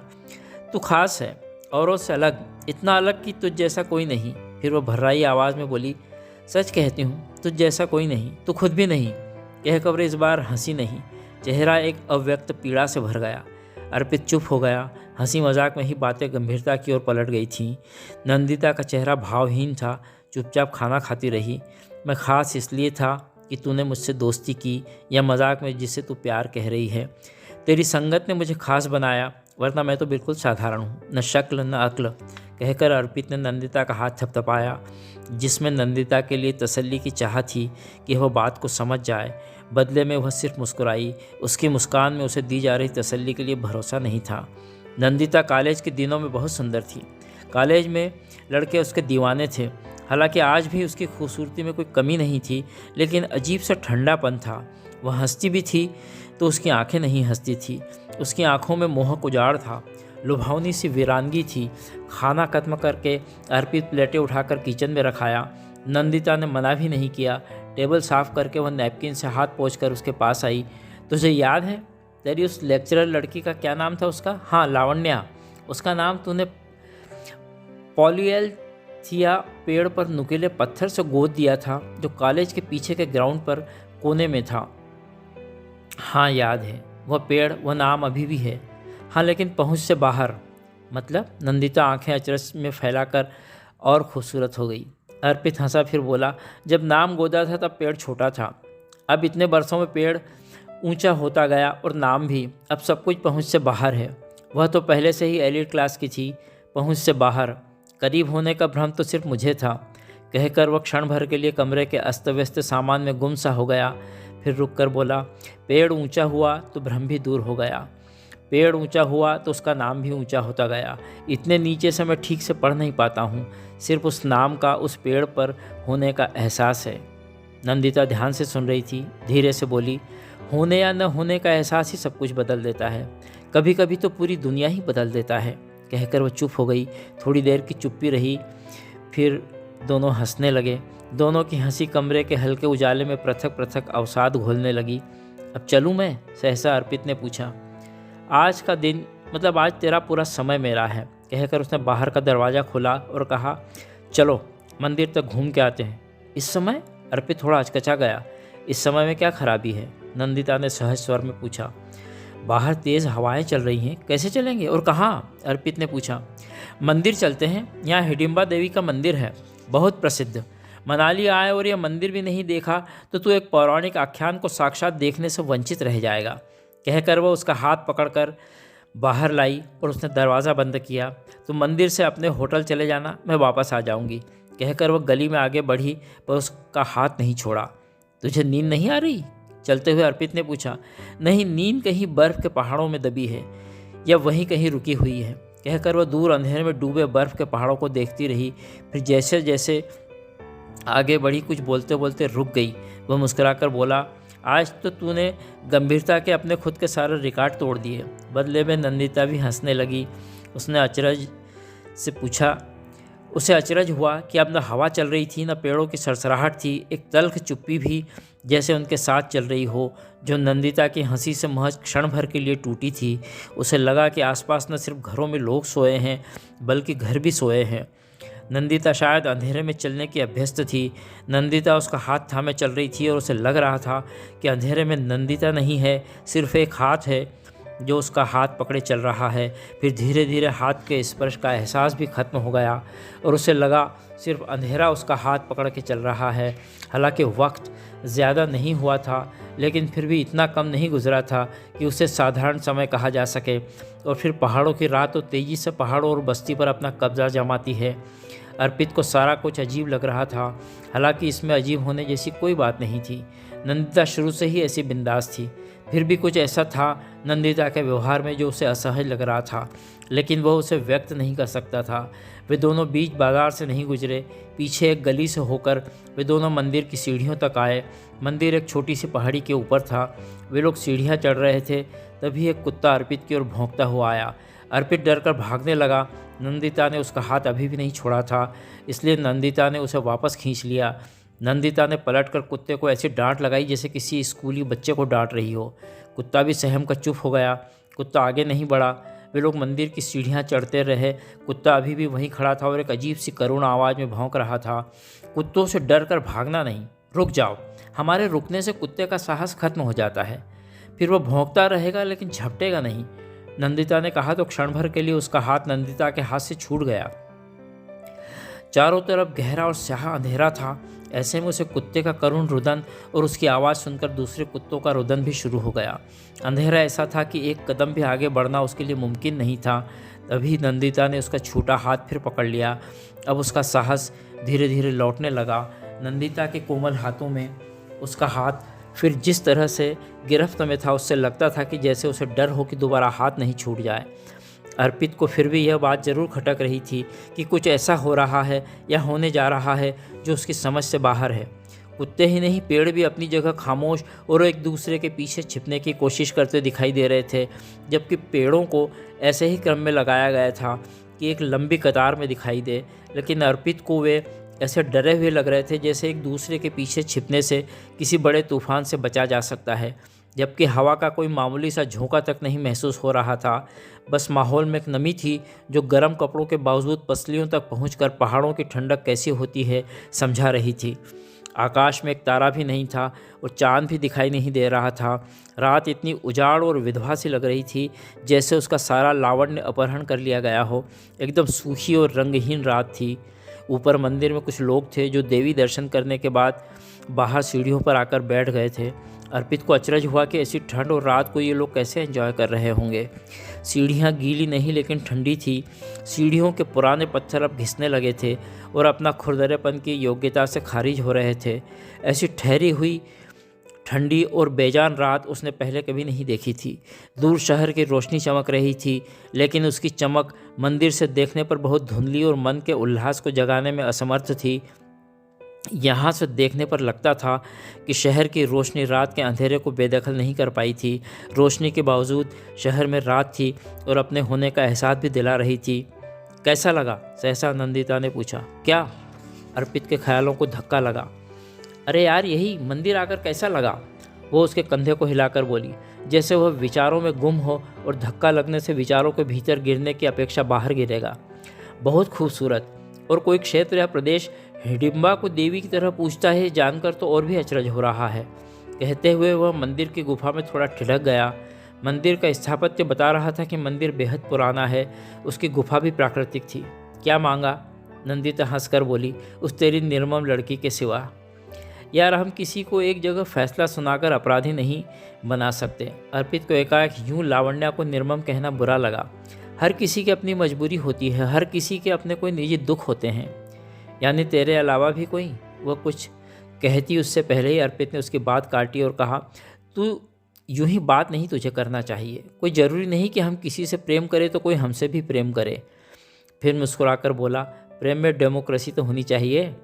तू खास है, औरों से अलग, इतना अलग कि तुझ जैसा कोई नहीं। फिर वह भर्राई आवाज़ में बोली, सच कहती हूँ, तुझ जैसा कोई नहीं, तू खुद भी नहीं। कहकर वह इस बार हंसी नहीं, चेहरा एक अव्यक्त पीड़ा से भर गया। अर्पित चुप हो गया। हंसी मजाक में ही बातें गंभीरता की ओर पलट गई थीं। नंदिता का चेहरा भावहीन था, चुपचाप खाना खाती रही। मैं खास इसलिए था कि तूने मुझसे दोस्ती की, या मजाक में जिसे तू प्यार कह रही है। तेरी संगत ने मुझे खास बनाया, वरना मैं तो बिल्कुल साधारण हूँ, न शक्ल न अक्ल। कहकर अर्पित ने नंदिता का हाथ थपथपाया, जिसमें नंदिता के लिए तसल्ली की चाह थी कि वह बात को समझ जाए। बदले में वह सिर्फ मुस्कुराई। उसकी मुस्कान में उसे दी जा रही तसल्ली के लिए भरोसा नहीं था। नंदिता कॉलेज के दिनों में बहुत सुंदर थी। कॉलेज में लड़के उसके दीवाने थे। हालांकि आज भी उसकी खूबसूरती में कोई कमी नहीं थी, लेकिन अजीब सा ठंडापन था। वह हंसती भी थी तो उसकी आंखें नहीं हंसती थी। उसकी आंखों में मोहक उजाड़ था। लुभावनी सी वीरानगी थी। खाना खत्म करके अर्पित प्लेटें उठाकर किचन में रखाया। नंदिता ने मना भी नहीं किया। टेबल साफ करके वह नैपकिन से हाथ पोंछकर उसके पास आई। तुझे याद है तेरी उस लेक्चरर लड़की का क्या नाम था उसका? हाँ, लावण्या। उसका नाम तूने पॉलिएल्थिया पेड़ पर नुकीले पत्थर से गोद दिया था, जो कॉलेज के पीछे के ग्राउंड पर कोने में था। हाँ याद है, वह पेड़, वह नाम अभी भी है। हाँ, लेकिन पहुंच से बाहर। मतलब? नंदिता आंखें अचरज में फैलाकर और खूबसूरत हो गई। अर्पित हंसा, फिर बोला, जब नाम गोदा था तब पेड़ छोटा था। अब इतने बरसों में पेड़ ऊंचा होता गया और नाम भी। अब सब कुछ पहुंच से बाहर है। वह तो पहले से ही एलीट क्लास की थी। पहुंच से बाहर, करीब होने का भ्रम तो सिर्फ मुझे था। कहकर वह क्षण भर के लिए कमरे के अस्त व्यस्त सामान में गुम सा हो गया। फिर रुक कर बोला, पेड़ ऊंचा हुआ तो भ्रम भी दूर हो गया। पेड़ ऊंचा हुआ तो उसका नाम भी ऊंचा होता गया। इतने नीचे से मैं ठीक से पढ़ नहीं पाता हूँ। सिर्फ उस नाम का उस पेड़ पर होने का एहसास है। नंदिता ध्यान से सुन रही थी। धीरे से बोली, होने या न होने का एहसास ही सब कुछ बदल देता है। कभी कभी तो पूरी दुनिया ही बदल देता है। कहकर वह चुप हो गई। थोड़ी देर की चुप्पी रही, फिर दोनों हंसने लगे। दोनों की हंसी कमरे के हल्के उजाले में पृथक पृथक अवसाद घोलने लगी। अब चलूँ मैं? सहसा अर्पित ने पूछा। आज का दिन, मतलब आज तेरा पूरा समय मेरा है। कहकर उसने बाहर का दरवाज़ा खोला और कहा, चलो मंदिर तक घूम के आते हैं। इस समय? अर्पित थोड़ा हचकचा गया। इस समय में क्या खराबी है? नंदिता ने सहज स्वर में पूछा। बाहर तेज़ हवाएं चल रही हैं, कैसे चलेंगे और कहाँ? अर्पित ने पूछा। मंदिर चलते हैं, यहाँ हिडिंबा देवी का मंदिर है, बहुत प्रसिद्ध। मनाली आए और यह मंदिर भी नहीं देखा तो तू एक पौराणिक आख्यान को साक्षात देखने से वंचित रह जाएगा। कहकर वह उसका हाथ पकड़कर बाहर लाई और उसने दरवाज़ा बंद किया। तुम मंदिर से अपने होटल चले जाना, मैं वापस आ जाऊंगी। कहकर वह गली में आगे बढ़ी, पर उसका हाथ नहीं छोड़ा। तुझे नींद नहीं आ रही? चलते हुए अर्पित ने पूछा। नहीं, नींद कहीं बर्फ़ के पहाड़ों में दबी है, या वहीं कहीं रुकी हुई है। कहकर वह दूर अंधेरे में डूबे बर्फ़ के पहाड़ों को देखती रही। फिर जैसे जैसे आगे बढ़ी, कुछ बोलते बोलते रुक गई। वह मुस्कुराकर बोला, आज तो तूने गंभीरता के अपने खुद के सारे रिकॉर्ड तोड़ दिए। बदले में नंदिता भी हंसने लगी। उसे अचरज हुआ कि अब न हवा चल रही थी, न पेड़ों की सरसराहट थी। एक तल्ख चुप्पी भी जैसे उनके साथ चल रही हो, जो नंदिता की हंसी से महज क्षण भर के लिए टूटी थी। उसे लगा कि आसपास न सिर्फ घरों में लोग सोए हैं, बल्कि घर भी सोए हैं। नंदिता शायद अंधेरे में चलने की अभ्यस्त थी। नंदिता उसका हाथ थामे चल रही थी और उसे लग रहा था कि अंधेरे में नंदिता नहीं है, सिर्फ एक हाथ है जो उसका हाथ पकड़े चल रहा है। फिर धीरे धीरे हाथ के स्पर्श का एहसास भी खत्म हो गया और उसे लगा सिर्फ अंधेरा उसका हाथ पकड़ के चल रहा है। हालांकि वक्त ज़्यादा नहीं हुआ था, लेकिन फिर भी इतना कम नहीं गुजरा था कि उसे साधारण समय कहा जा सके। और फिर पहाड़ों की रात तो तेज़ी से पहाड़ों और बस्ती पर अपना कब्जा जमाती है। अर्पित को सारा कुछ अजीब लग रहा था। हालांकि इसमें अजीब होने जैसी कोई बात नहीं थी। नंदिता शुरू से ही ऐसी बिंदास थी। फिर भी कुछ ऐसा था नंदिता के व्यवहार में जो उसे असहज लग रहा था, लेकिन वह उसे व्यक्त नहीं कर सकता था। वे दोनों बीच बाजार से नहीं गुजरे, पीछे एक गली से होकर वे दोनों मंदिर की सीढ़ियों तक आए। मंदिर एक छोटी सी पहाड़ी के ऊपर था। वे लोग सीढ़ियाँ चढ़ रहे थे, तभी एक कुत्ता अर्पित की ओर भौंकता हुआ आया। अर्पित डरकर भागने लगा। नंदिता ने उसका हाथ अभी भी नहीं छोड़ा था, इसलिए नंदिता ने उसे वापस खींच लिया। नंदिता ने पलटकर कुत्ते को ऐसी डांट लगाई जैसे किसी स्कूली बच्चे को डांट रही हो। कुत्ता भी सहम कर चुप हो गया। कुत्ता आगे नहीं बढ़ा। वे लोग मंदिर की सीढ़ियाँ चढ़ते रहे। कुत्ता अभी भी वहीं खड़ा था और एक अजीब सी करुण आवाज़ में भौंक रहा था। कुत्तों से डर कर भागना नहीं, रुक जाओ। हमारे रुकने से कुत्ते का साहस खत्म हो जाता है, फिर वह भौंकता रहेगा लेकिन झपटेगा नहीं। नंदिता ने कहा तो क्षण भर के लिए उसका हाथ नंदिता के हाथ से छूट गया। चारों तरफ गहरा और स्याह अंधेरा था। ऐसे में उसे कुत्ते का करुण रुदन और उसकी आवाज़ सुनकर दूसरे कुत्तों का रुदन भी शुरू हो गया। अंधेरा ऐसा था कि एक कदम भी आगे बढ़ना उसके लिए मुमकिन नहीं था। तभी नंदिता ने उसका छूटा हाथ फिर पकड़ लिया। अब उसका साहस धीरे धीरे लौटने लगा। नंदिता के कोमल हाथों में उसका हाथ फिर जिस तरह से गिरफ्त में था, उससे लगता था कि जैसे उसे डर हो कि दोबारा हाथ नहीं छूट जाए। अर्पित को फिर भी यह बात जरूर खटक रही थी कि कुछ ऐसा हो रहा है या होने जा रहा है जो उसकी समझ से बाहर है। कुत्ते ही नहीं, पेड़ भी अपनी जगह खामोश और एक दूसरे के पीछे छिपने की कोशिश करते दिखाई दे रहे थे, जबकि पेड़ों को ऐसे ही क्रम में लगाया गया था कि एक लंबी कतार में दिखाई दे। लेकिन अर्पित को वे ऐसे डरे हुए लग रहे थे जैसे एक दूसरे के पीछे छिपने से किसी बड़े तूफान से बचा जा सकता है, जबकि हवा का कोई मामूली सा झोंका तक नहीं महसूस हो रहा था। बस माहौल में एक नमी थी जो गर्म कपड़ों के बावजूद पसलियों तक पहुंचकर पहाड़ों की ठंडक कैसी होती है समझा रही थी। आकाश में एक तारा भी नहीं था और चांद भी दिखाई नहीं दे रहा था। रात इतनी उजाड़ और विधवा सी लग रही थी जैसे उसका सारा लावण्य अपहरण कर लिया गया हो। एकदम सूखी और रंगहीन रात थी। ऊपर मंदिर में कुछ लोग थे जो देवी दर्शन करने के बाद बाहर सीढ़ियों पर आकर बैठ गए थे। अर्पित को अचरज हुआ कि ऐसी ठंड और रात को ये लोग कैसे एंजॉय कर रहे होंगे। सीढ़ियाँ गीली नहीं लेकिन ठंडी थी। सीढ़ियों के पुराने पत्थर अब घिसने लगे थे और अपना खुरदरेपन की योग्यता से खारिज हो रहे थे। ऐसी ठहरी हुई ठंडी और बेजान रात उसने पहले कभी नहीं देखी थी। दूर शहर की रोशनी चमक रही थी, लेकिन उसकी चमक मंदिर से देखने पर बहुत धुंधली और मन के उल्लास को जगाने में असमर्थ थी। यहाँ से देखने पर लगता था कि शहर की रोशनी रात के अंधेरे को बेदखल नहीं कर पाई थी। रोशनी के बावजूद शहर में रात थी और अपने होने का एहसास भी दिला रही थी। कैसा लगा? सहसा नंदिता ने पूछा। क्या? अर्पित के ख्यालों को धक्का लगा। अरे यार, यही मंदिर आकर कैसा लगा? वो उसके कंधे को हिलाकर बोली, जैसे वह विचारों में गुम हो और धक्का लगने से विचारों के भीतर गिरने की अपेक्षा बाहर गिरेगा। बहुत खूबसूरत। और कोई क्षेत्र या प्रदेश हिडिंबा को देवी की तरह पूछता है, जानकर तो और भी अचरज हो रहा है। कहते हुए वह मंदिर की गुफा में थोड़ा ठिठक गया। मंदिर का स्थापत्य बता रहा था कि मंदिर बेहद पुराना है। उसकी गुफा भी प्राकृतिक थी। क्या मांगा? नंदिता हंसकर बोली, उस तेरी निर्मम लड़की के सिवा। यार, हम किसी को एक जगह फैसला सुनाकर अपराधी नहीं बना सकते। अर्पित को एकाएक यूं लावण्या को निर्मम कहना बुरा लगा। हर किसी की अपनी मजबूरी होती है, हर किसी के अपने कोई निजी दुख होते हैं। यानी तेरे अलावा भी कोई? वह कुछ कहती उससे पहले ही अर्पित ने उसकी बात काटी और कहा, तू यूं ही बात नहीं तुझे करना चाहिए। कोई ज़रूरी नहीं कि हम किसी से प्रेम करें तो कोई हमसे भी प्रेम करे। फिर मुस्कुराकर बोला, प्रेम में डेमोक्रेसी तो होनी चाहिए।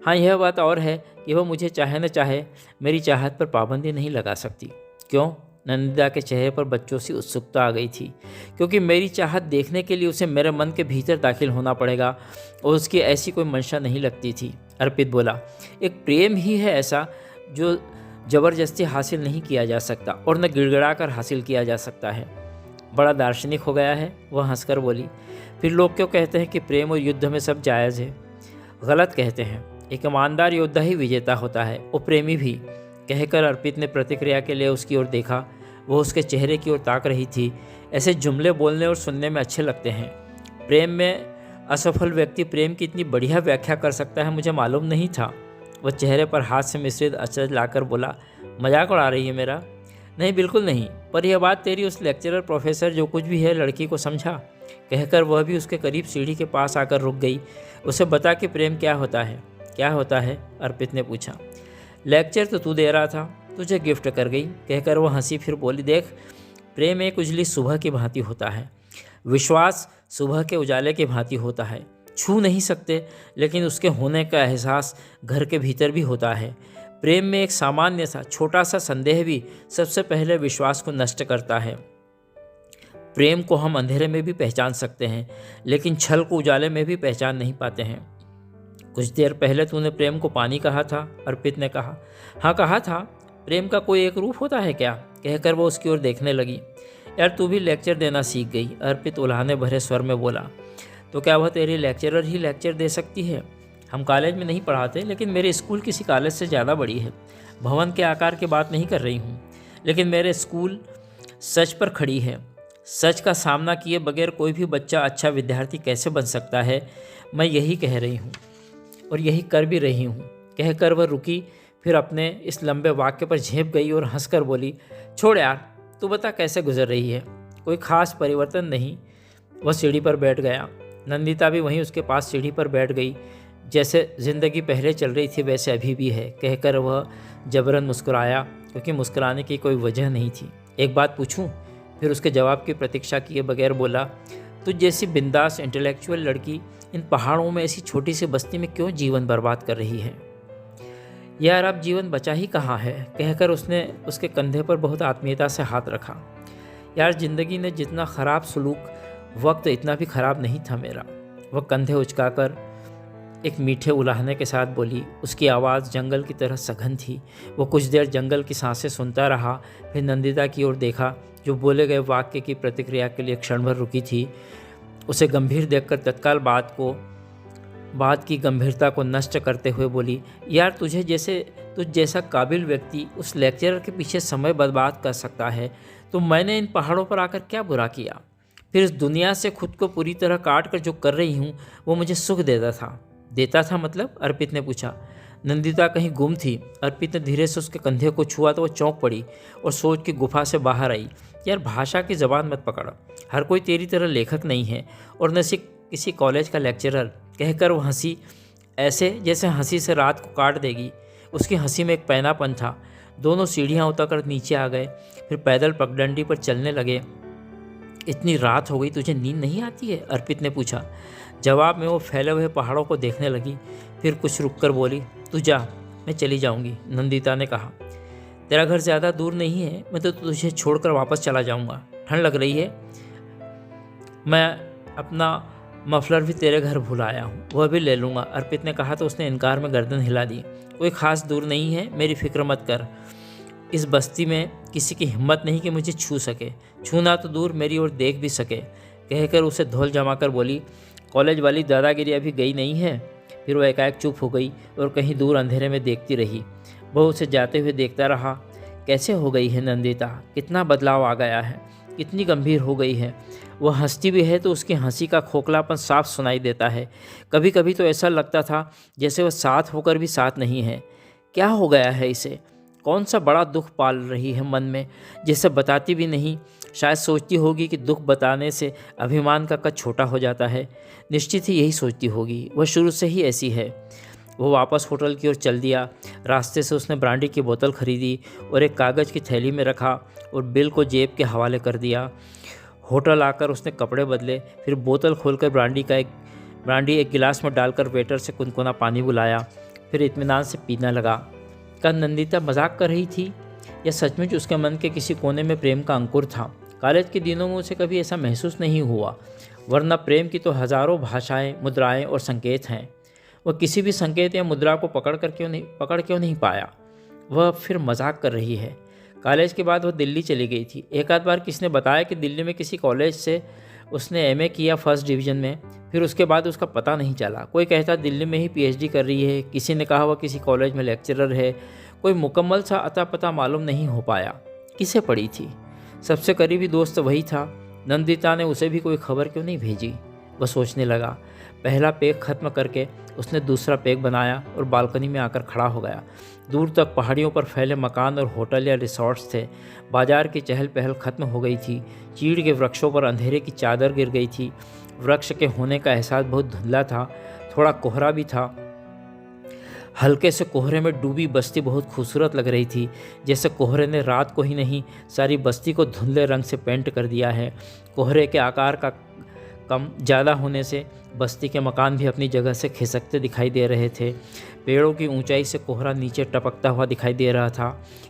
हाँ, यह बात और है कि वह मुझे चाहे न चाहे मेरी चाहत पर पाबंदी नहीं लगा सकती। क्यों? नंदिता के चेहरे पर बच्चों सी उत्सुकता आ गई थी। क्योंकि मेरी चाहत देखने के लिए उसे मेरे मन के भीतर दाखिल होना पड़ेगा और उसकी ऐसी कोई मंशा नहीं लगती थी। अर्पित बोला, एक प्रेम ही है ऐसा जो ज़बरदस्ती हासिल नहीं किया जा सकता और न गिड़गिड़ा कर हासिल किया जा सकता है। बड़ा दार्शनिक हो गया है, वह हंसकर बोली। फिर लोग क्यों कहते हैं कि प्रेम और युद्ध में सब जायज़ है? गलत कहते हैं। एक ईमानदार योद्धा ही विजेता होता है और प्रेमी भी। कहकर अर्पित ने प्रतिक्रिया के लिए उसकी ओर देखा। वह उसके चेहरे की ओर ताक रही थी। ऐसे जुमले बोलने और सुनने में अच्छे लगते हैं। प्रेम में असफल व्यक्ति प्रेम की इतनी बढ़िया व्याख्या कर सकता है, मुझे मालूम नहीं था। वह चेहरे पर हाथ से मिश्रित अचरज लाकर बोला, मजाक उड़ा रही है मेरा? नहीं, बिल्कुल नहीं। पर यह बात तेरी उस लेक्चरर प्रोफेसर जो कुछ भी है लड़की को समझा। कहकर वह भी उसके करीब सीढ़ी के पास आकर रुक गई। उसे बता कि प्रेम क्या होता है। क्या होता है? अर्पित ने पूछा। लेक्चर तो तू दे रहा था, तुझे गिफ्ट कर गई। कहकर वह हंसी। फिर बोली, देख, प्रेम एक उजली सुबह की भांति होता है। विश्वास सुबह के उजाले की भांति होता है। छू नहीं सकते, लेकिन उसके होने का एहसास घर के भीतर भी होता है। प्रेम में एक सामान्य सा छोटा सा संदेह भी सबसे पहले विश्वास को नष्ट करता है। प्रेम को हम अंधेरे में भी पहचान सकते हैं, लेकिन छल को उजाले में भी पहचान नहीं पाते हैं। कुछ देर पहले तूने प्रेम को पानी कहा था, अर्पित ने कहा। हाँ, कहा था, प्रेम का कोई एक रूप होता है क्या? कहकर वो उसकी ओर देखने लगी। यार तू भी लेक्चर देना सीख गई, अर्पित उल्हाने भरे स्वर में बोला। तो क्या वह तेरी लेक्चरर ही लेक्चर दे सकती है? हम कॉलेज में नहीं पढ़ाते, लेकिन मेरे स्कूल किसी कॉलेज से ज़्यादा बड़ी है। भवन के आकार की बात नहीं कर रही हूँ, लेकिन मेरे स्कूल सच पर खड़ी है। सच का सामना किए बगैर कोई भी बच्चा अच्छा विद्यार्थी कैसे बन सकता है, मैं यही कह रही हूँ और यही कर भी रही हूँ। कहकर वह रुकी, फिर अपने इस लंबे वाक्य पर झेप गई और हंसकर बोली, छोड़ यार, तू बता कैसे गुजर रही है? कोई खास परिवर्तन नहीं। वह सीढ़ी पर बैठ गया। नंदिता भी वहीं उसके पास सीढ़ी पर बैठ गई। जैसे ज़िंदगी पहले चल रही थी वैसे अभी भी है, कहकर वह जबरन मुस्कुराया, क्योंकि मुस्कुराने की कोई वजह नहीं थी। एक बात पूछूं? फिर उसके जवाब की प्रतीक्षा किए बगैर बोला, तुझ जैसी बिंदास इंटेलेक्चुअल लड़की इन पहाड़ों में ऐसी छोटी सी बस्ती में क्यों जीवन बर्बाद कर रही है? यार अब जीवन बचा ही कहाँ है? कहकर उसने उसके कंधे पर बहुत आत्मीयता से हाथ रखा। यार ज़िंदगी ने जितना ख़राब सलूक, वक्त इतना भी ख़राब नहीं था मेरा। वह कंधे उचकाकर एक मीठे उलाहने के साथ बोली। उसकी आवाज़ जंगल की तरह सघन थी। वो कुछ देर जंगल की सांसें सुनता रहा, फिर नंदिता की ओर देखा, जो बोले गए वाक्य की प्रतिक्रिया के लिए क्षण भर रुकी थी। उसे गंभीर देखकर तत्काल बात की गंभीरता को नष्ट करते हुए बोली, यार तुझ जैसा काबिल व्यक्ति उस लेक्चरर के पीछे समय बर्बाद कर सकता है, तो मैंने इन पहाड़ों पर आकर क्या बुरा किया? फिर इस दुनिया से खुद को पूरी तरह काट कर जो कर रही हूँ वो मुझे सुख देता था मतलब? अर्पित ने पूछा। नंदिता कहीं गुम थी। अर्पित ने धीरे से उसके कंधे को छुआ तो वह चौंक पड़ी और सोच की गुफा से बाहर आई। यार भाषा की ज़बान मत पकड़, हर कोई तेरी तरह लेखक नहीं है और न सिर्फ किसी कॉलेज का लेक्चरर। कहकर वह हंसी, ऐसे जैसे हंसी से रात को काट देगी। उसकी हंसी में एक पैनापन था। दोनों सीढ़ियाँ उतरकर नीचे आ गए, फिर पैदल पगडंडी पर चलने लगे। इतनी रात हो गई, तुझे नींद नहीं आती है? अर्पित ने पूछा। जवाब में वो फैले हुए पहाड़ों को देखने लगी, फिर कुछ रुककर बोली, तू जा, मैं चली जाऊंगी। नंदिता ने कहा, तेरा घर ज़्यादा दूर नहीं है, मैं तो तुझे छोड़कर वापस चला जाऊंगा। ठंड लग रही है, मैं अपना मफलर भी तेरे घर भूल आया हूँ, वह भी ले लूँगा। अर्पित ने कहा तो उसने इनकार में गर्दन हिला दी। कोई ख़ास दूर नहीं है, मेरी फिक्र मत कर। इस बस्ती में किसी की हिम्मत नहीं कि मुझे छू सके, छूना तो दूर मेरी ओर देख भी सके। कहकर उसे धौल जमाकर बोली, कॉलेज वाली दादागिरी अभी गई नहीं है? फिर वो एकाएक चुप हो गई और कहीं दूर अंधेरे में देखती रही। वह उसे जाते हुए देखता रहा। कैसे हो गई है नंदिता, कितना बदलाव आ गया है, कितनी गंभीर हो गई है। वह हंसती भी है तो उसकी हंसी का खोखलापन साफ सुनाई देता है। कभी कभी तो ऐसा लगता था जैसे वह साथ होकर भी साथ नहीं है। क्या हो गया है इसे? कौन सा बड़ा दुख पाल रही है मन में, जिसे बताती भी नहीं? शायद सोचती होगी कि दुख बताने से अभिमान का कद छोटा हो जाता है। निश्चित ही यही सोचती होगी, वह शुरू से ही ऐसी है। वो वापस होटल की ओर चल दिया। रास्ते से उसने ब्रांडी की बोतल खरीदी और एक कागज़ की थैली में रखा और बिल को जेब के हवाले कर दिया। होटल आकर उसने कपड़े बदले, फिर बोतल खोलकर ब्रांडी एक गिलास में डालकर वेटर से कुनकुना पानी बुलाया, फिर इत्मीनान से पीने लगा। क्या नंदिता मजाक कर रही थी या सचमुच उसके मन के किसी कोने में प्रेम का अंकुर था? कॉलेज के दिनों में उसे कभी ऐसा महसूस नहीं हुआ, वरना प्रेम की तो हज़ारों भाषाएं, मुद्राएं और संकेत हैं। वह किसी भी संकेत या मुद्रा को पकड़ क्यों नहीं पाया? वह फिर मजाक कर रही है। कॉलेज के बाद वह दिल्ली चली गई थी। एक आध बार किसी ने बताया कि दिल्ली में किसी कॉलेज से उसने एमए किया फर्स्ट डिवीज़न में, फिर उसके बाद उसका पता नहीं चला। कोई कहता दिल्ली में ही पीएचडी कर रही है, किसी ने कहा वह किसी कॉलेज में लेक्चरर है। कोई मुकम्मल सा अता पता मालूम नहीं हो पाया। किसे पड़ी थी? सबसे करीबी दोस्त वही था। नंदिता ने उसे भी कोई खबर क्यों नहीं भेजी? वह सोचने लगा। पहला पेग खत्म करके उसने दूसरा पेग बनाया और बालकनी में आकर खड़ा हो गया। दूर तक पहाड़ियों पर फैले मकान और होटल या रिसॉर्ट्स थे। बाजार की चहल पहल खत्म हो गई थी। चीड़ के वृक्षों पर अंधेरे की चादर गिर गई थी। वृक्ष के होने का एहसास बहुत धुंधला था, थोड़ा कोहरा भी था। हल्के से कोहरे में डूबी बस्ती बहुत खूबसूरत लग रही थी, जैसे कोहरे ने रात को ही नहीं सारी बस्ती को धुंधले रंग से पेंट कर दिया है। कोहरे के आकार का कम ज़्यादा होने से बस्ती के मकान भी अपनी जगह से खिसकते दिखाई दे रहे थे। पेड़ों की ऊंचाई से कोहरा नीचे टपकता हुआ दिखाई दे रहा था।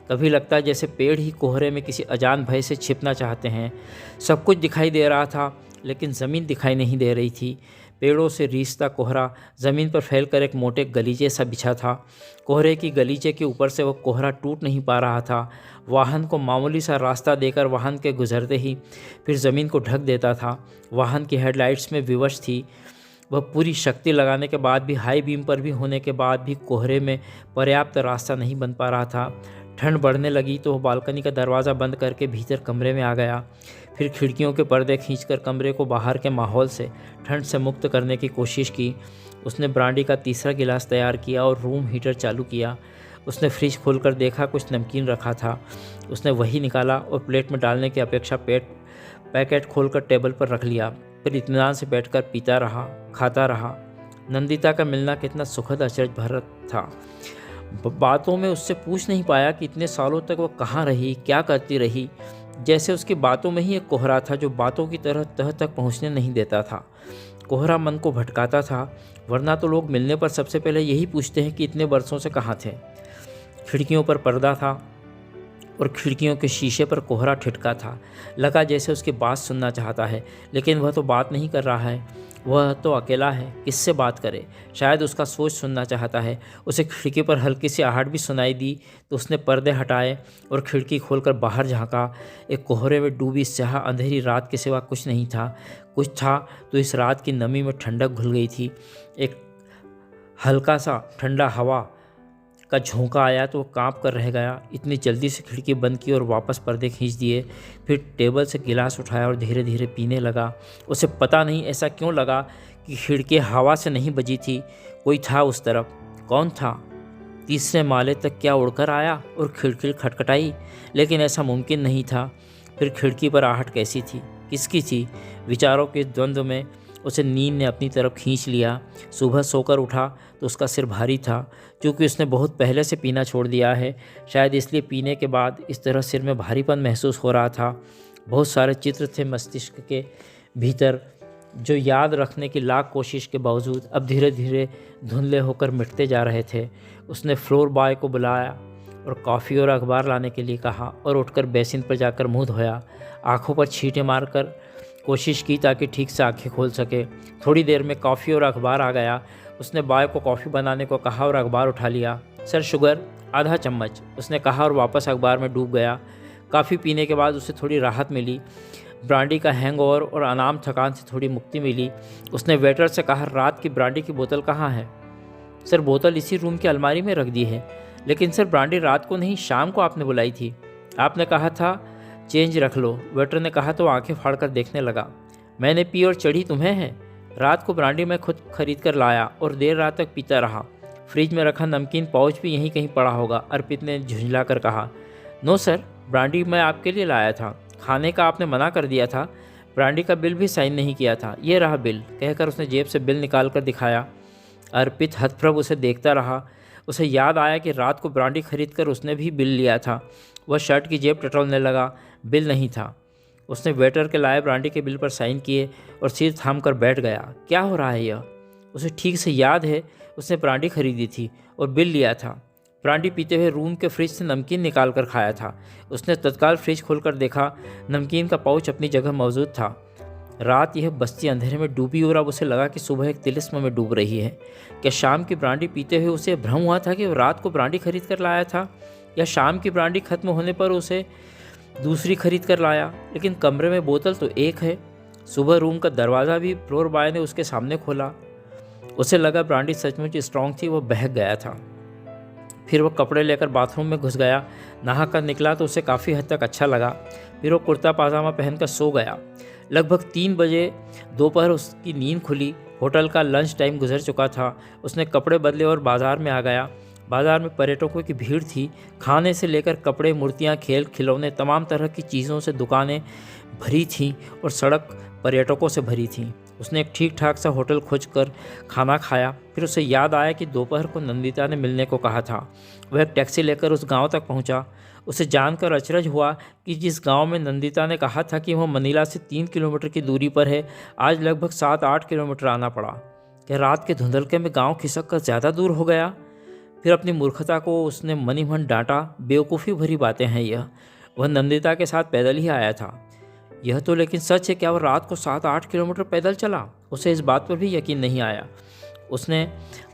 कभी लगता जैसे पेड़ ही कोहरे में किसी अजान भय से छिपना चाहते हैं। सब कुछ दिखाई दे रहा था, लेकिन ज़मीन दिखाई नहीं दे रही थी। पेड़ों से रीसता कोहरा ज़मीन पर फैलकर एक मोटे गलीचे सा बिछा था। कोहरे की गलीचे के ऊपर से वह कोहरा टूट नहीं पा रहा था। वाहन को मामूली सा रास्ता देकर वाहन के गुजरते ही फिर ज़मीन को ढक देता था। वाहन की हेडलाइट्स में विवश थी। वह पूरी शक्ति लगाने के बाद भी, हाई बीम पर भी होने के बाद भी कोहरे में पर्याप्त रास्ता नहीं बन पा रहा था। ठंड बढ़ने लगी तो वह बालकनी का दरवाज़ा बंद करके भीतर कमरे में आ गया। फिर खिड़कियों के पर्दे खींचकर कमरे को बाहर के माहौल से, ठंड से मुक्त करने की कोशिश की। उसने ब्रांडी का तीसरा गिलास तैयार किया और रूम हीटर चालू किया। उसने फ्रिज खोलकर देखा, कुछ नमकीन रखा था। उसने वही निकाला और प्लेट में डालने की अपेक्षा पैकेट खोलकर टेबल पर रख लिया। फिर इत्मीनान से बैठकर पीता रहा, खाता रहा। नंदिता का मिलना कितना सुखद अचरज भरा था। बातों में उससे पूछ नहीं पाया कि इतने सालों तक वह कहाँ रही, क्या करती रही। जैसे उसकी बातों में ही एक कोहरा था जो बातों की तरह तह तक पहुँचने नहीं देता था। कोहरा मन को भटकाता था, वरना तो लोग मिलने पर सबसे पहले यही पूछते हैं कि इतने बरसों से कहाँ थे। खिड़कियों पर पर्दा था और खिड़कियों के शीशे पर कोहरा ठिठका था। लगा जैसे उसकी बात सुनना चाहता है, लेकिन वह तो बात नहीं कर रहा है। वह तो अकेला है, किससे बात करे। शायद उसका सोच सुनना चाहता है। उसे खिड़की पर हल्की सी आहट भी सुनाई दी तो उसने पर्दे हटाए और खिड़की खोलकर बाहर झांका। एक कोहरे में डूबी स्याह अंधेरी रात के सिवा कुछ नहीं था। कुछ था तो इस रात की नमी में ठंडक घुल गई थी। एक हल्का सा ठंडा हवा का झोंका आया तो वो कांप कर रह गया। इतनी जल्दी से खिड़की बंद की और वापस पर्दे खींच दिए। फिर टेबल से गिलास उठाया और धीरे धीरे पीने लगा। उसे पता नहीं ऐसा क्यों लगा कि खिड़की हवा से नहीं बजी थी, कोई था उस तरफ। कौन था? तीसरे माले तक क्या उड़कर आया और खिड़की खटखटाई? लेकिन ऐसा मुमकिन नहीं था। फिर खिड़की पर आहट कैसी थी, किसकी थी? विचारों के द्वंद्व में उसे नींद ने अपनी तरफ खींच लिया। सुबह सोकर उठा तो उसका सिर भारी था, क्योंकि उसने बहुत पहले से पीना छोड़ दिया है। शायद इसलिए पीने के बाद इस तरह सिर में भारीपन महसूस हो रहा था। बहुत सारे चित्र थे मस्तिष्क के भीतर जो याद रखने की लाख कोशिश के बावजूद अब धीरे धीरे धुंधले होकर मिटते जा रहे थे। उसने फ्लोर बॉय को बुलाया और कॉफ़ी और अखबार लाने के लिए कहा और उठकर बेसिन पर जाकर मुँह धोया। आँखों पर छींटे मारकर कोशिश की ताकि ठीक से आंखें खोल सके। थोड़ी देर में कॉफ़ी और अखबार आ गया। उसने बॉय को कॉफ़ी बनाने को कहा और अखबार उठा लिया। सर शुगर आधा चम्मच, उसने कहा और वापस अखबार में डूब गया। कॉफ़ी पीने के बाद उसे थोड़ी राहत मिली। ब्रांडी का हैंगओवर और अनाम थकान से थोड़ी मुक्ति मिली। उसने वेटर से कहा, रात की ब्रांडी की बोतल कहाँ है? सर बोतल इसी रूम की अलमारी में रख दी है। लेकिन सर ब्रांडी रात को नहीं, शाम को आपने बुलाई थी। आपने कहा था चेंज रख लो, वेटर ने कहा तो आंखें फाड़कर देखने लगा। मैंने पी और चढ़ी तुम्हें है? रात को ब्रांडी मैं खुद खरीद कर लाया और देर रात तक पीता रहा। फ्रिज में रखा नमकीन पाउच भी यहीं कहीं पड़ा होगा, अर्पित ने झुंझला कर कहा। नो सर, ब्रांडी मैं आपके लिए लाया था, खाने का आपने मना कर दिया था। ब्रांडी का बिल भी साइन नहीं किया था, ये रहा बिल, कहकर उसने जेब से बिल निकाल कर दिखाया। अर्पित हतप्रभ उसे देखता रहा। उसे याद आया कि रात को ब्रांडी खरीद कर उसने भी बिल लिया था। वह शर्ट की जेब टटोलने लगा, बिल नहीं था। उसने वेटर के लाए ब्रांडी के बिल पर साइन किए और सिर थाम कर बैठ गया। क्या हो रहा है यह? उसे ठीक से याद है, उसने ब्रांडी खरीदी थी और बिल लिया था। ब्रांडी पीते हुए रूम के फ्रिज से नमकीन निकाल कर खाया था। उसने तत्काल फ्रिज खोलकर देखा, नमकीन का पाउच अपनी जगह मौजूद था। रात यह बस्ती अंधेरे में डूबी और अब उसे लगा कि सुबह एक तिलिस्म में डूब रही है। क्या शाम की ब्रांडी पीते हुए उसे भ्रम हुआ था कि वह रात को ब्रांडी खरीद कर लाया था, या शाम की ब्रांडी खत्म होने पर उसे दूसरी खरीद कर लाया? लेकिन कमरे में बोतल तो एक है। सुबह रूम का दरवाज़ा भी फ्लोर बॉय ने उसके सामने खोला। उसे लगा ब्रांडी सचमुच स्ट्रांग थी, वह बहक गया था। फिर वह कपड़े लेकर बाथरूम में घुस गया। नहा कर निकला तो उसे काफ़ी हद तक अच्छा लगा। फिर वो कुर्ता पाजामा पहनकर सो गया। लगभग 3 बजे दोपहर उसकी नींद खुली। होटल का लंच टाइम गुजर चुका था। उसने कपड़े बदले और बाज़ार में आ गया। बाज़ार में पर्यटकों की भीड़ थी। खाने से लेकर कपड़े, मूर्तियाँ, खेल खिलौने, तमाम तरह की चीज़ों से दुकानें भरी थीं और सड़क पर्यटकों से भरी थीं। उसने एक ठीक ठाक सा होटल खोजकर खाना खाया। फिर उसे याद आया कि दोपहर को नंदिता ने मिलने को कहा था। वह एक टैक्सी लेकर उस गांव तक पहुंचा। उसे जानकर अचरज हुआ कि जिस गांव में नंदिता ने कहा था कि वह मनीला से 3 किलोमीटर की दूरी पर है, आज लगभग 7-8 किलोमीटर आना पड़ा। क्या रात के धुंधलके में गाँव खिसक कर ज़्यादा दूर हो गया? फिर अपनी मूर्खता को उसने मनी मन डांटा। बेवकूफ़ी भरी बातें हैं यह। वह नंदिता के साथ पैदल ही आया था। यह तो लेकिन सच है, क्या वह रात को 7-8 किलोमीटर पैदल चला? उसे इस बात पर भी यकीन नहीं आया। उसने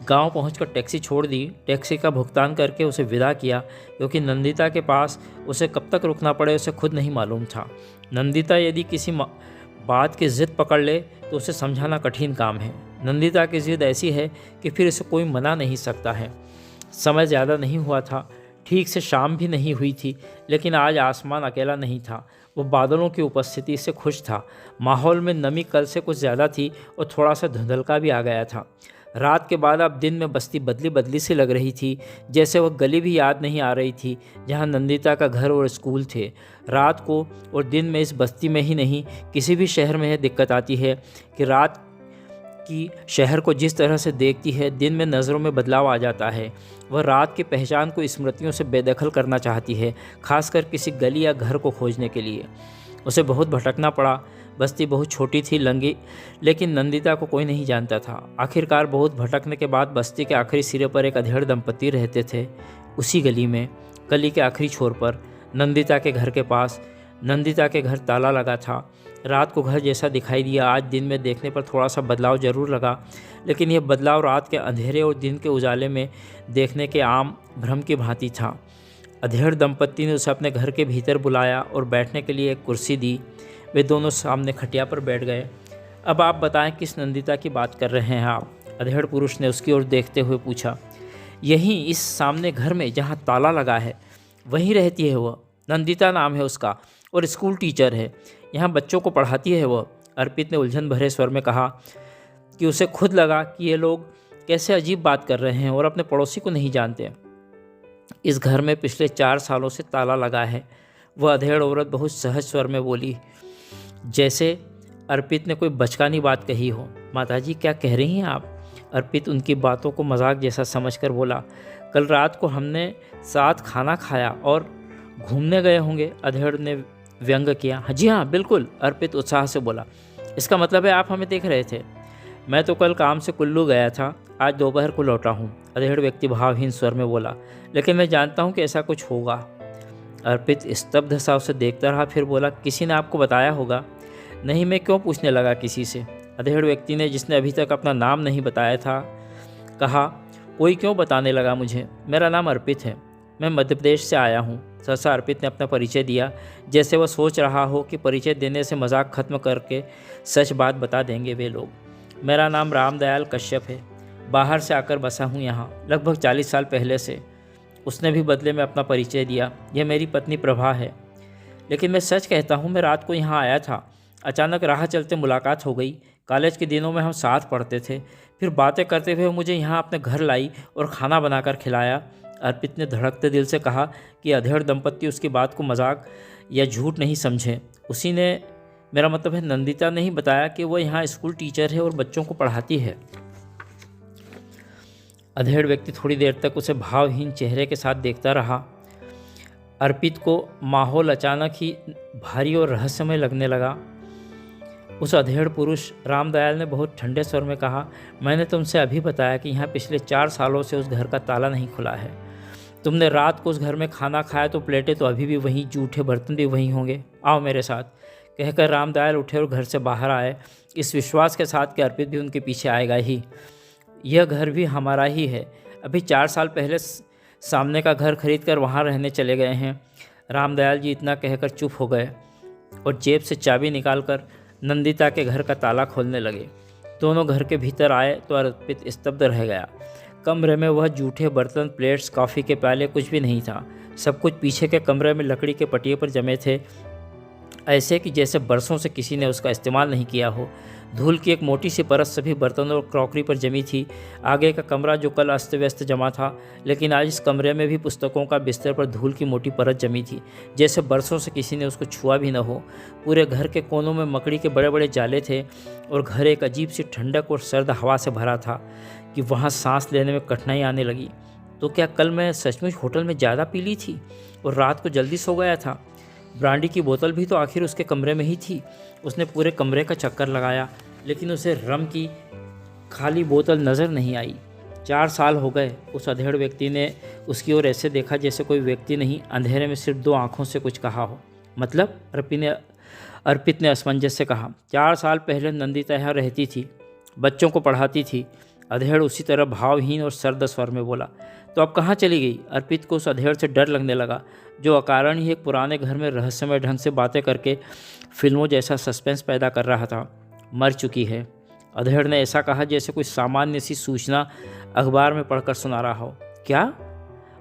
गांव पहुंचकर टैक्सी छोड़ दी। टैक्सी का भुगतान करके उसे विदा किया, क्योंकि नंदिता के पास उसे कब तक रुकना पड़े उसे खुद नहीं मालूम था। नंदिता यदि किसी बात की ज़िद पकड़ ले तो उसे समझाना कठिन काम है। नंदिता की ज़िद ऐसी है कि फिर इसे कोई मना नहीं सकता है। समय ज़्यादा नहीं हुआ था, ठीक से शाम भी नहीं हुई थी, लेकिन आज आसमान अकेला नहीं था। वो बादलों की उपस्थिति से खुश था। माहौल में नमी कल से कुछ ज़्यादा थी और थोड़ा सा धुंधलका भी आ गया था। रात के बाद अब दिन में बस्ती बदली बदली सी लग रही थी, जैसे वह गली भी याद नहीं आ रही थी जहाँ नंदिता का घर और स्कूल थे। रात को और दिन में इस बस्ती में ही नहीं, किसी भी शहर में यह दिक्कत आती है कि रात की शहर को जिस तरह से देखती है, दिन में नज़रों में बदलाव आ जाता है। वह रात की पहचान को स्मृतियों से बेदखल करना चाहती है, खासकर किसी गली या घर को खोजने के लिए। उसे बहुत भटकना पड़ा। बस्ती बहुत छोटी थी, लंगी, लेकिन नंदिता को कोई नहीं जानता था। आखिरकार बहुत भटकने के बाद बस्ती के आखिरी सिरे पर एक अधेड़ दंपति रहते थे, उसी गली में, गली के आखिरी छोर पर, नंदिता के घर के पास। नंदिता के घर ताला लगा था। रात को घर जैसा दिखाई दिया। आज दिन में देखने पर थोड़ा सा बदलाव जरूर लगा, लेकिन यह बदलाव रात के अंधेरे और दिन के उजाले में देखने के आम भ्रम की भांति था। अधेड़ दंपत्ति ने उसे अपने घर के भीतर बुलाया और बैठने के लिए एक कुर्सी दी। वे दोनों सामने खटिया पर बैठ गए। अब आप बताएं, किस नंदिता की बात कर रहे हैं आप? अधेड़ पुरुष ने उसकी ओर देखते हुए पूछा। यहीं इस सामने घर में जहाँ ताला लगा है, वहीं रहती है वह। नंदिता नाम है उसका और स्कूल टीचर है। यहाँ बच्चों को पढ़ाती है वह। अर्पित ने उलझन भरे स्वर में कहा कि उसे खुद लगा कि ये लोग कैसे अजीब बात कर रहे हैं और अपने पड़ोसी को नहीं जानते। इस घर में पिछले 4 सालों से ताला लगा है, वह अधेड़ औरत बहुत सहज स्वर में बोली, जैसे अर्पित ने कोई बचकानी बात कही हो। माताजी, क्या कह रही हैं आप? अर्पित उनकी बातों को मजाक जैसा समझकर बोला, कल रात को हमने साथ खाना खाया और घूमने गए होंगे। अधेड़ ने व्यंग किया। जी हाँ, बिल्कुल, अर्पित उत्साह से बोला। इसका मतलब है आप हमें देख रहे थे? मैं तो कल काम से कुल्लू गया था, आज दोपहर को लौटा हूँ। अधेड़ व्यक्ति भावहीन स्वर में बोला, लेकिन मैं जानता हूँ कि ऐसा कुछ होगा। अर्पित स्तब्ध सा उसे देखता रहा, फिर बोला, किसी ने आपको बताया होगा? नहीं, मैं क्यों पूछने लगा किसी से? अधेड़ व्यक्ति ने, जिसने अभी तक अपना नाम नहीं बताया था, कहा, कोई क्यों बताने लगा मुझे? मेरा नाम अर्पित है, मैं मध्य प्रदेश से आया हूँ। सहसा अर्पित ने अपना परिचय दिया, जैसे वह सोच रहा हो कि परिचय देने से मजाक खत्म करके सच बात बता देंगे वे लोग। मेरा नाम रामदयाल कश्यप है, बाहर से आकर बसा हूँ यहाँ लगभग 40 साल पहले से। उसने भी बदले में अपना परिचय दिया। यह मेरी पत्नी प्रभा है। लेकिन मैं सच कहता हूँ, मैं रात को यहाँ आया था, अचानक राह चलते मुलाकात हो गई। कॉलेज के दिनों में हम साथ पढ़ते थे, फिर बातें करते हुए मुझे यहाँ अपने घर लाई और खाना बनाकर खिलाया। अर्पित ने धड़कते दिल से कहा कि अधेड़ दंपत्ति उसकी बात को मजाक या झूठ नहीं समझे। उसी ने, मेरा मतलब है नंदिता ने ही बताया कि वह यहाँ स्कूल टीचर है और बच्चों को पढ़ाती है। अधेड़ व्यक्ति थोड़ी देर तक उसे भावहीन चेहरे के साथ देखता रहा। अर्पित को माहौल अचानक ही भारी और रहस्यमय लगने लगा। उस अधेड़ पुरुष रामदयाल ने बहुत ठंडे स्वर में कहा, मैंने तुमसे अभी बताया कि यहाँ पिछले 4 सालों से उस घर का ताला नहीं खुला है। तुमने रात को उस घर में खाना खाया तो प्लेटें तो अभी भी वहीं, जूठे बर्तन भी वहीं होंगे। आओ मेरे साथ, कहकर रामदयाल उठे और घर से बाहर आए, इस विश्वास के साथ कि अर्पित भी उनके पीछे आएगा ही। यह घर भी हमारा ही है। अभी 4 साल पहले सामने का घर खरीद कर वहाँ रहने चले गए हैं। रामदयाल जी इतना कहकर चुप हो गए और जेब से चाबी निकालकर नंदिता के घर का ताला खोलने लगे। दोनों घर के भीतर आए तो अर्पित स्तब्ध रह गया। कमरे में वह जूठे बर्तन, प्लेट्स, कॉफ़ी के प्याले, कुछ भी नहीं था। सब कुछ पीछे के कमरे में लकड़ी के पटिए पर जमे थे, ऐसे कि जैसे बरसों से किसी ने उसका इस्तेमाल नहीं किया हो। धूल की एक मोटी सी परत सभी बर्तनों और क्रॉकरी पर जमी थी। आगे का कमरा जो कल अस्त व्यस्त जमा था, लेकिन आज इस कमरे में भी पुस्तकों का बिस्तर पर धूल की मोटी परत जमी थी, जैसे बरसों से किसी ने उसको छुआ भी न हो। पूरे घर के कोनों में मकड़ी के बड़े बड़े जाले थे और घर एक अजीब सी ठंडक और सर्द हवा से भरा था कि वहाँ सांस लेने में कठिनाई आने लगी। तो क्या कल मैं सचमुच होटल में ज़्यादा पी ली थी और रात को जल्दी सो गया था? ब्रांडी की बोतल भी तो आखिर उसके कमरे में ही थी। उसने पूरे कमरे का चक्कर लगाया, लेकिन उसे रम की खाली बोतल नज़र नहीं आई। 4 साल हो गए। उस अधेड़ व्यक्ति ने उसकी ओर ऐसे देखा जैसे कोई व्यक्ति नहीं, अंधेरे में सिर्फ 2 आंखों से कुछ कहा हो। मतलब? अर्पित ने असमंजस से कहा। 4 साल पहले नंदिता यहाँ रहती थी, बच्चों को पढ़ाती थी। अधेड़ उसी तरह भावहीन और सर्द स्वर में बोला। तो अब कहाँ चली गई? अर्पित को उस अधेड़ से डर लगने लगा, जो अकारण ही एक पुराने घर में रहस्यमय ढंग से बातें करके फिल्मों जैसा सस्पेंस पैदा कर रहा था। मर चुकी है। अधेड़ ने ऐसा कहा जैसे कोई सामान्य सी सूचना अखबार में पढ़कर सुना रहा हो। क्या?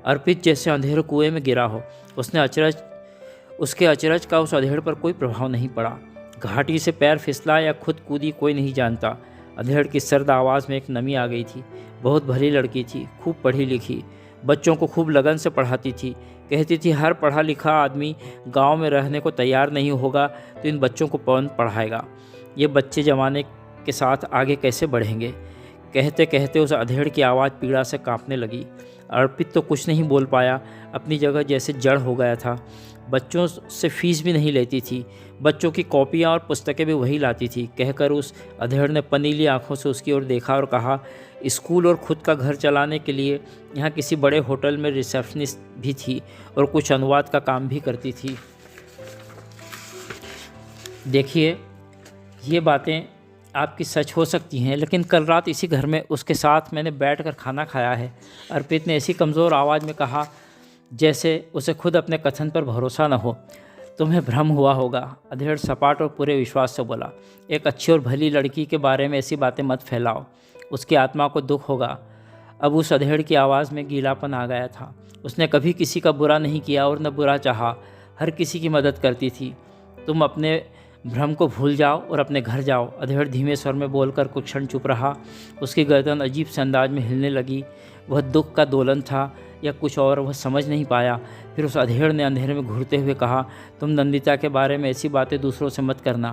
अर्पित जैसे अंधेरे कुएं में गिरा हो। उसके अचरज का उस अधेड़ पर कोई प्रभाव नहीं पड़ा। घाटी से पैर फिसला या खुद कूदी कोई नहीं जानता। अधेड़ की सर्द आवाज़ में एक नमी आ गई थी। बहुत भली लड़की थी, खूब पढ़ी लिखी, बच्चों को खूब लगन से पढ़ाती थी। कहती थी हर पढ़ा लिखा आदमी गांव में रहने को तैयार नहीं होगा तो इन बच्चों को कौन पढ़ाएगा? ये बच्चे ज़माने के साथ आगे कैसे बढ़ेंगे? कहते कहते उस अधेड़ की आवाज़ पीड़ा से कांपने लगी। अर्पित तो कुछ नहीं बोल पाया, अपनी जगह जैसे जड़ हो गया था। बच्चों से फीस भी नहीं लेती थी, बच्चों की कॉपियाँ और पुस्तकें भी वही लाती थी। कहकर उस अधेड़ ने पनीली आंखों से उसकी ओर देखा और कहा, स्कूल और ख़ुद का घर चलाने के लिए यहाँ किसी बड़े होटल में रिसेप्शनिस्ट भी थी और कुछ अनुवाद का काम भी करती थी। देखिए, ये बातें आपकी सच हो सकती हैं, लेकिन कल रात इसी घर में उसके साथ मैंने बैठकर खाना खाया है। अर्पित ने ऐसी कमज़ोर आवाज़ में कहा जैसे उसे खुद अपने कथन पर भरोसा न हो। तुम्हें भ्रम हुआ होगा। अधेड़ सपाट और पूरे विश्वास से बोला। एक अच्छी और भली लड़की के बारे में ऐसी बातें मत फैलाओ, उसकी आत्मा को दुख होगा। अब उस अधेड़ की आवाज़ में गीलापन आ गया था। उसने कभी किसी का बुरा नहीं किया और न बुरा चाहा, हर किसी की मदद करती थी। तुम अपने भ्रम को भूल जाओ और अपने घर जाओ। अधेड़ धीमे स्वर में बोलकर कुछ क्षण चुप रहा। उसकी गर्दन अजीब से अंदाज में हिलने लगी। वह दुख का दोलन था या कुछ और, वह समझ नहीं पाया। फिर उस अधेड़ ने अंधेरे में घूरते हुए कहा, तुम नंदिता के बारे में ऐसी बातें दूसरों से मत करना।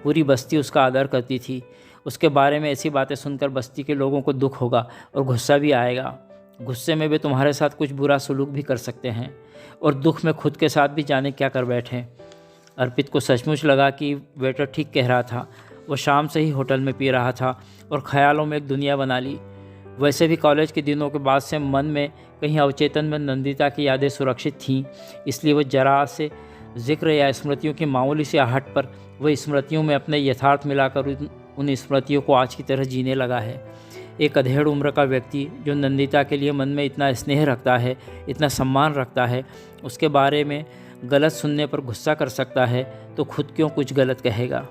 पूरी बस्ती उसका आदर करती थी। उसके बारे में ऐसी बातें सुनकर बस्ती के लोगों को दुख होगा और गुस्सा भी आएगा। गुस्से में वे तुम्हारे साथ कुछ बुरा सलूक भी कर सकते हैं और दुख में खुद के साथ भी जाने क्या कर बैठे। अर्पित को सचमुच लगा कि वेटर ठीक कह रहा था। वो शाम से ही होटल में पी रहा था और ख्यालों में एक दुनिया बना ली। वैसे भी कॉलेज के दिनों के बाद से मन में कहीं अवचेतन में नंदिता की यादें सुरक्षित थीं, इसलिए वह जरा से जिक्र या स्मृतियों की मामूली सी आहट पर वह स्मृतियों में अपने यथार्थ मिलाकर उन स्मृतियों को आज की तरह जीने लगा है। एक अधेड़ उम्र का व्यक्ति जो नंदिता के लिए मन में इतना स्नेह रखता है, इतना सम्मान रखता है, उसके बारे में गलत सुनने पर गुस्सा कर सकता है तो खुद क्यों कुछ गलत कहेगा।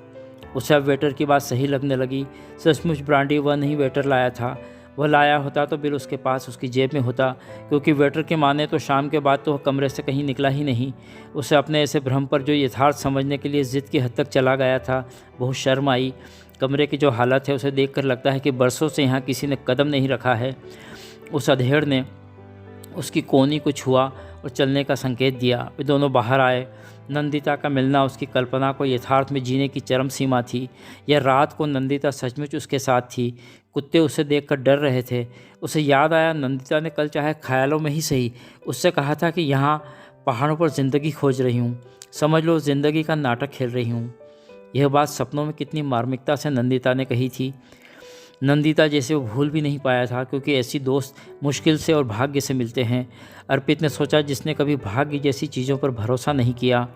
उसे अब वेटर की बात सही लगने लगी। सचमुच ब्रांडी वह नहीं वेटर लाया था। वह लाया होता तो बिल उसके पास उसकी जेब में होता, क्योंकि वेटर के माने तो शाम के बाद तो वह कमरे से कहीं निकला ही नहीं। उसे अपने ऐसे भ्रम पर जो यथार्थ समझने के लिए ज़िद की हद तक चला गया था, बहुत शर्म आई। कमरे की जो हालत है उसे देखकर लगता है कि बरसों से यहाँ किसी ने कदम नहीं रखा है। उस अधेड़ ने उसकी कोहनी को छुआ और चलने का संकेत दिया। वे दोनों बाहर आए। नंदिता का मिलना उसकी कल्पना को यथार्थ में जीने की चरम सीमा थी। यह रात को नंदिता सचमुच उसके साथ थी। कुत्ते उसे देखकर डर रहे थे। उसे याद आया नंदिता ने कल चाहे ख्यालों में ही सही उससे कहा था कि यहाँ पहाड़ों पर ज़िंदगी खोज रही हूँ, समझ लो ज़िंदगी का नाटक खेल रही हूँ। यह बात सपनों में कितनी मार्मिकता से नंदिता ने कही थी। नंदिता जैसे वो भूल भी नहीं पाया था, क्योंकि ऐसी दोस्त मुश्किल से और भाग्य से मिलते हैं। अर्पित ने सोचा, जिसने कभी भाग्य जैसी चीज़ों पर भरोसा नहीं किया।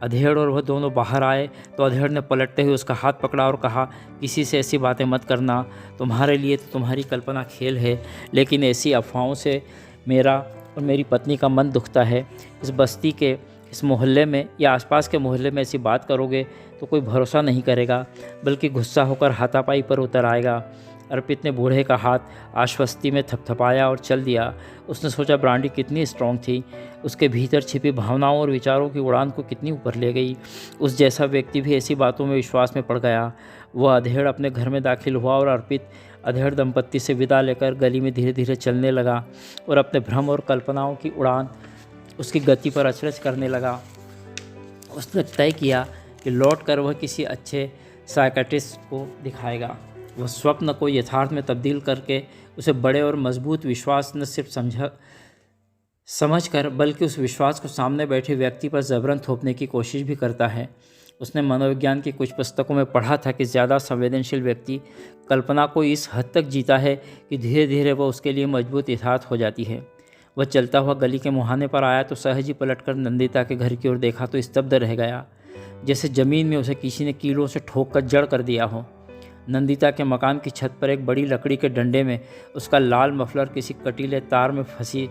अधेड़ और वह दोनों बाहर आए तो अधेड़ ने पलटते हुए उसका हाथ पकड़ा और कहा, किसी से ऐसी बातें मत करना। तुम्हारे लिए तो तुम्हारी कल्पना खेल है, लेकिन ऐसी अफवाहों से मेरा और मेरी पत्नी का मन दुखता है। इस बस्ती के, इस मोहल्ले में या आसपास के मोहल्ले में ऐसी बात करोगे तो कोई भरोसा नहीं करेगा, बल्कि गुस्सा होकर हाथापाई पर उतर आएगा। अर्पित ने बूढ़े का हाथ आश्वस्ति में थपथपाया और चल दिया। उसने सोचा ब्रांडी कितनी स्ट्रांग थी, उसके भीतर छिपी भावनाओं और विचारों की उड़ान को कितनी ऊपर ले गई। उस जैसा व्यक्ति भी ऐसी बातों में विश्वास में पड़ गया। वह अधेड़ अपने घर में दाखिल हुआ और अर्पित अधेड़ दंपत्ति से विदा लेकर गली में धीरे धीरे चलने लगा और अपने भ्रम और कल्पनाओं की उड़ान उसकी गति पर अचरज करने लगा। उसने तय किया कि लौट कर वह किसी अच्छे साइकियाट्रिस्ट को दिखाएगा। वह स्वप्न को यथार्थ में तब्दील करके उसे बड़े और मजबूत विश्वास न सिर्फ समझ कर बल्कि उस विश्वास को सामने बैठे व्यक्ति पर जबरन थोपने की कोशिश भी करता है। उसने मनोविज्ञान की कुछ पुस्तकों में पढ़ा था कि ज़्यादा संवेदनशील व्यक्ति कल्पना को इस हद तक जीता है कि धीरे धीरे वह उसके लिए मजबूत यथार्थ हो जाती है। वह चलता हुआ गली के मुहाने पर आया तो सहज ही पलटकर नंदिता के घर की ओर देखा तो स्तब्ध रह गया, जैसे ज़मीन में उसे किसी ने कीलों से ठोक कर जड़ कर दिया हो। नंदिता के मकान की छत पर एक बड़ी लकड़ी के डंडे में उसका लाल मफलर किसी कटीले तार में फंसी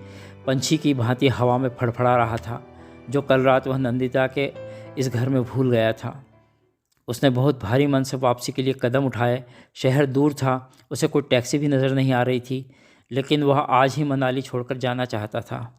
पंछी की भांति हवा में फड़फड़ा रहा था, जो कल रात वह नंदिता के इस घर में भूल गया था। उसने बहुत भारी मन से वापसी के लिए कदम उठाए। शहर दूर था, उसे कोई टैक्सी भी नज़र नहीं आ रही थी, लेकिन वह आज ही मनाली छोड़कर जाना चाहता था।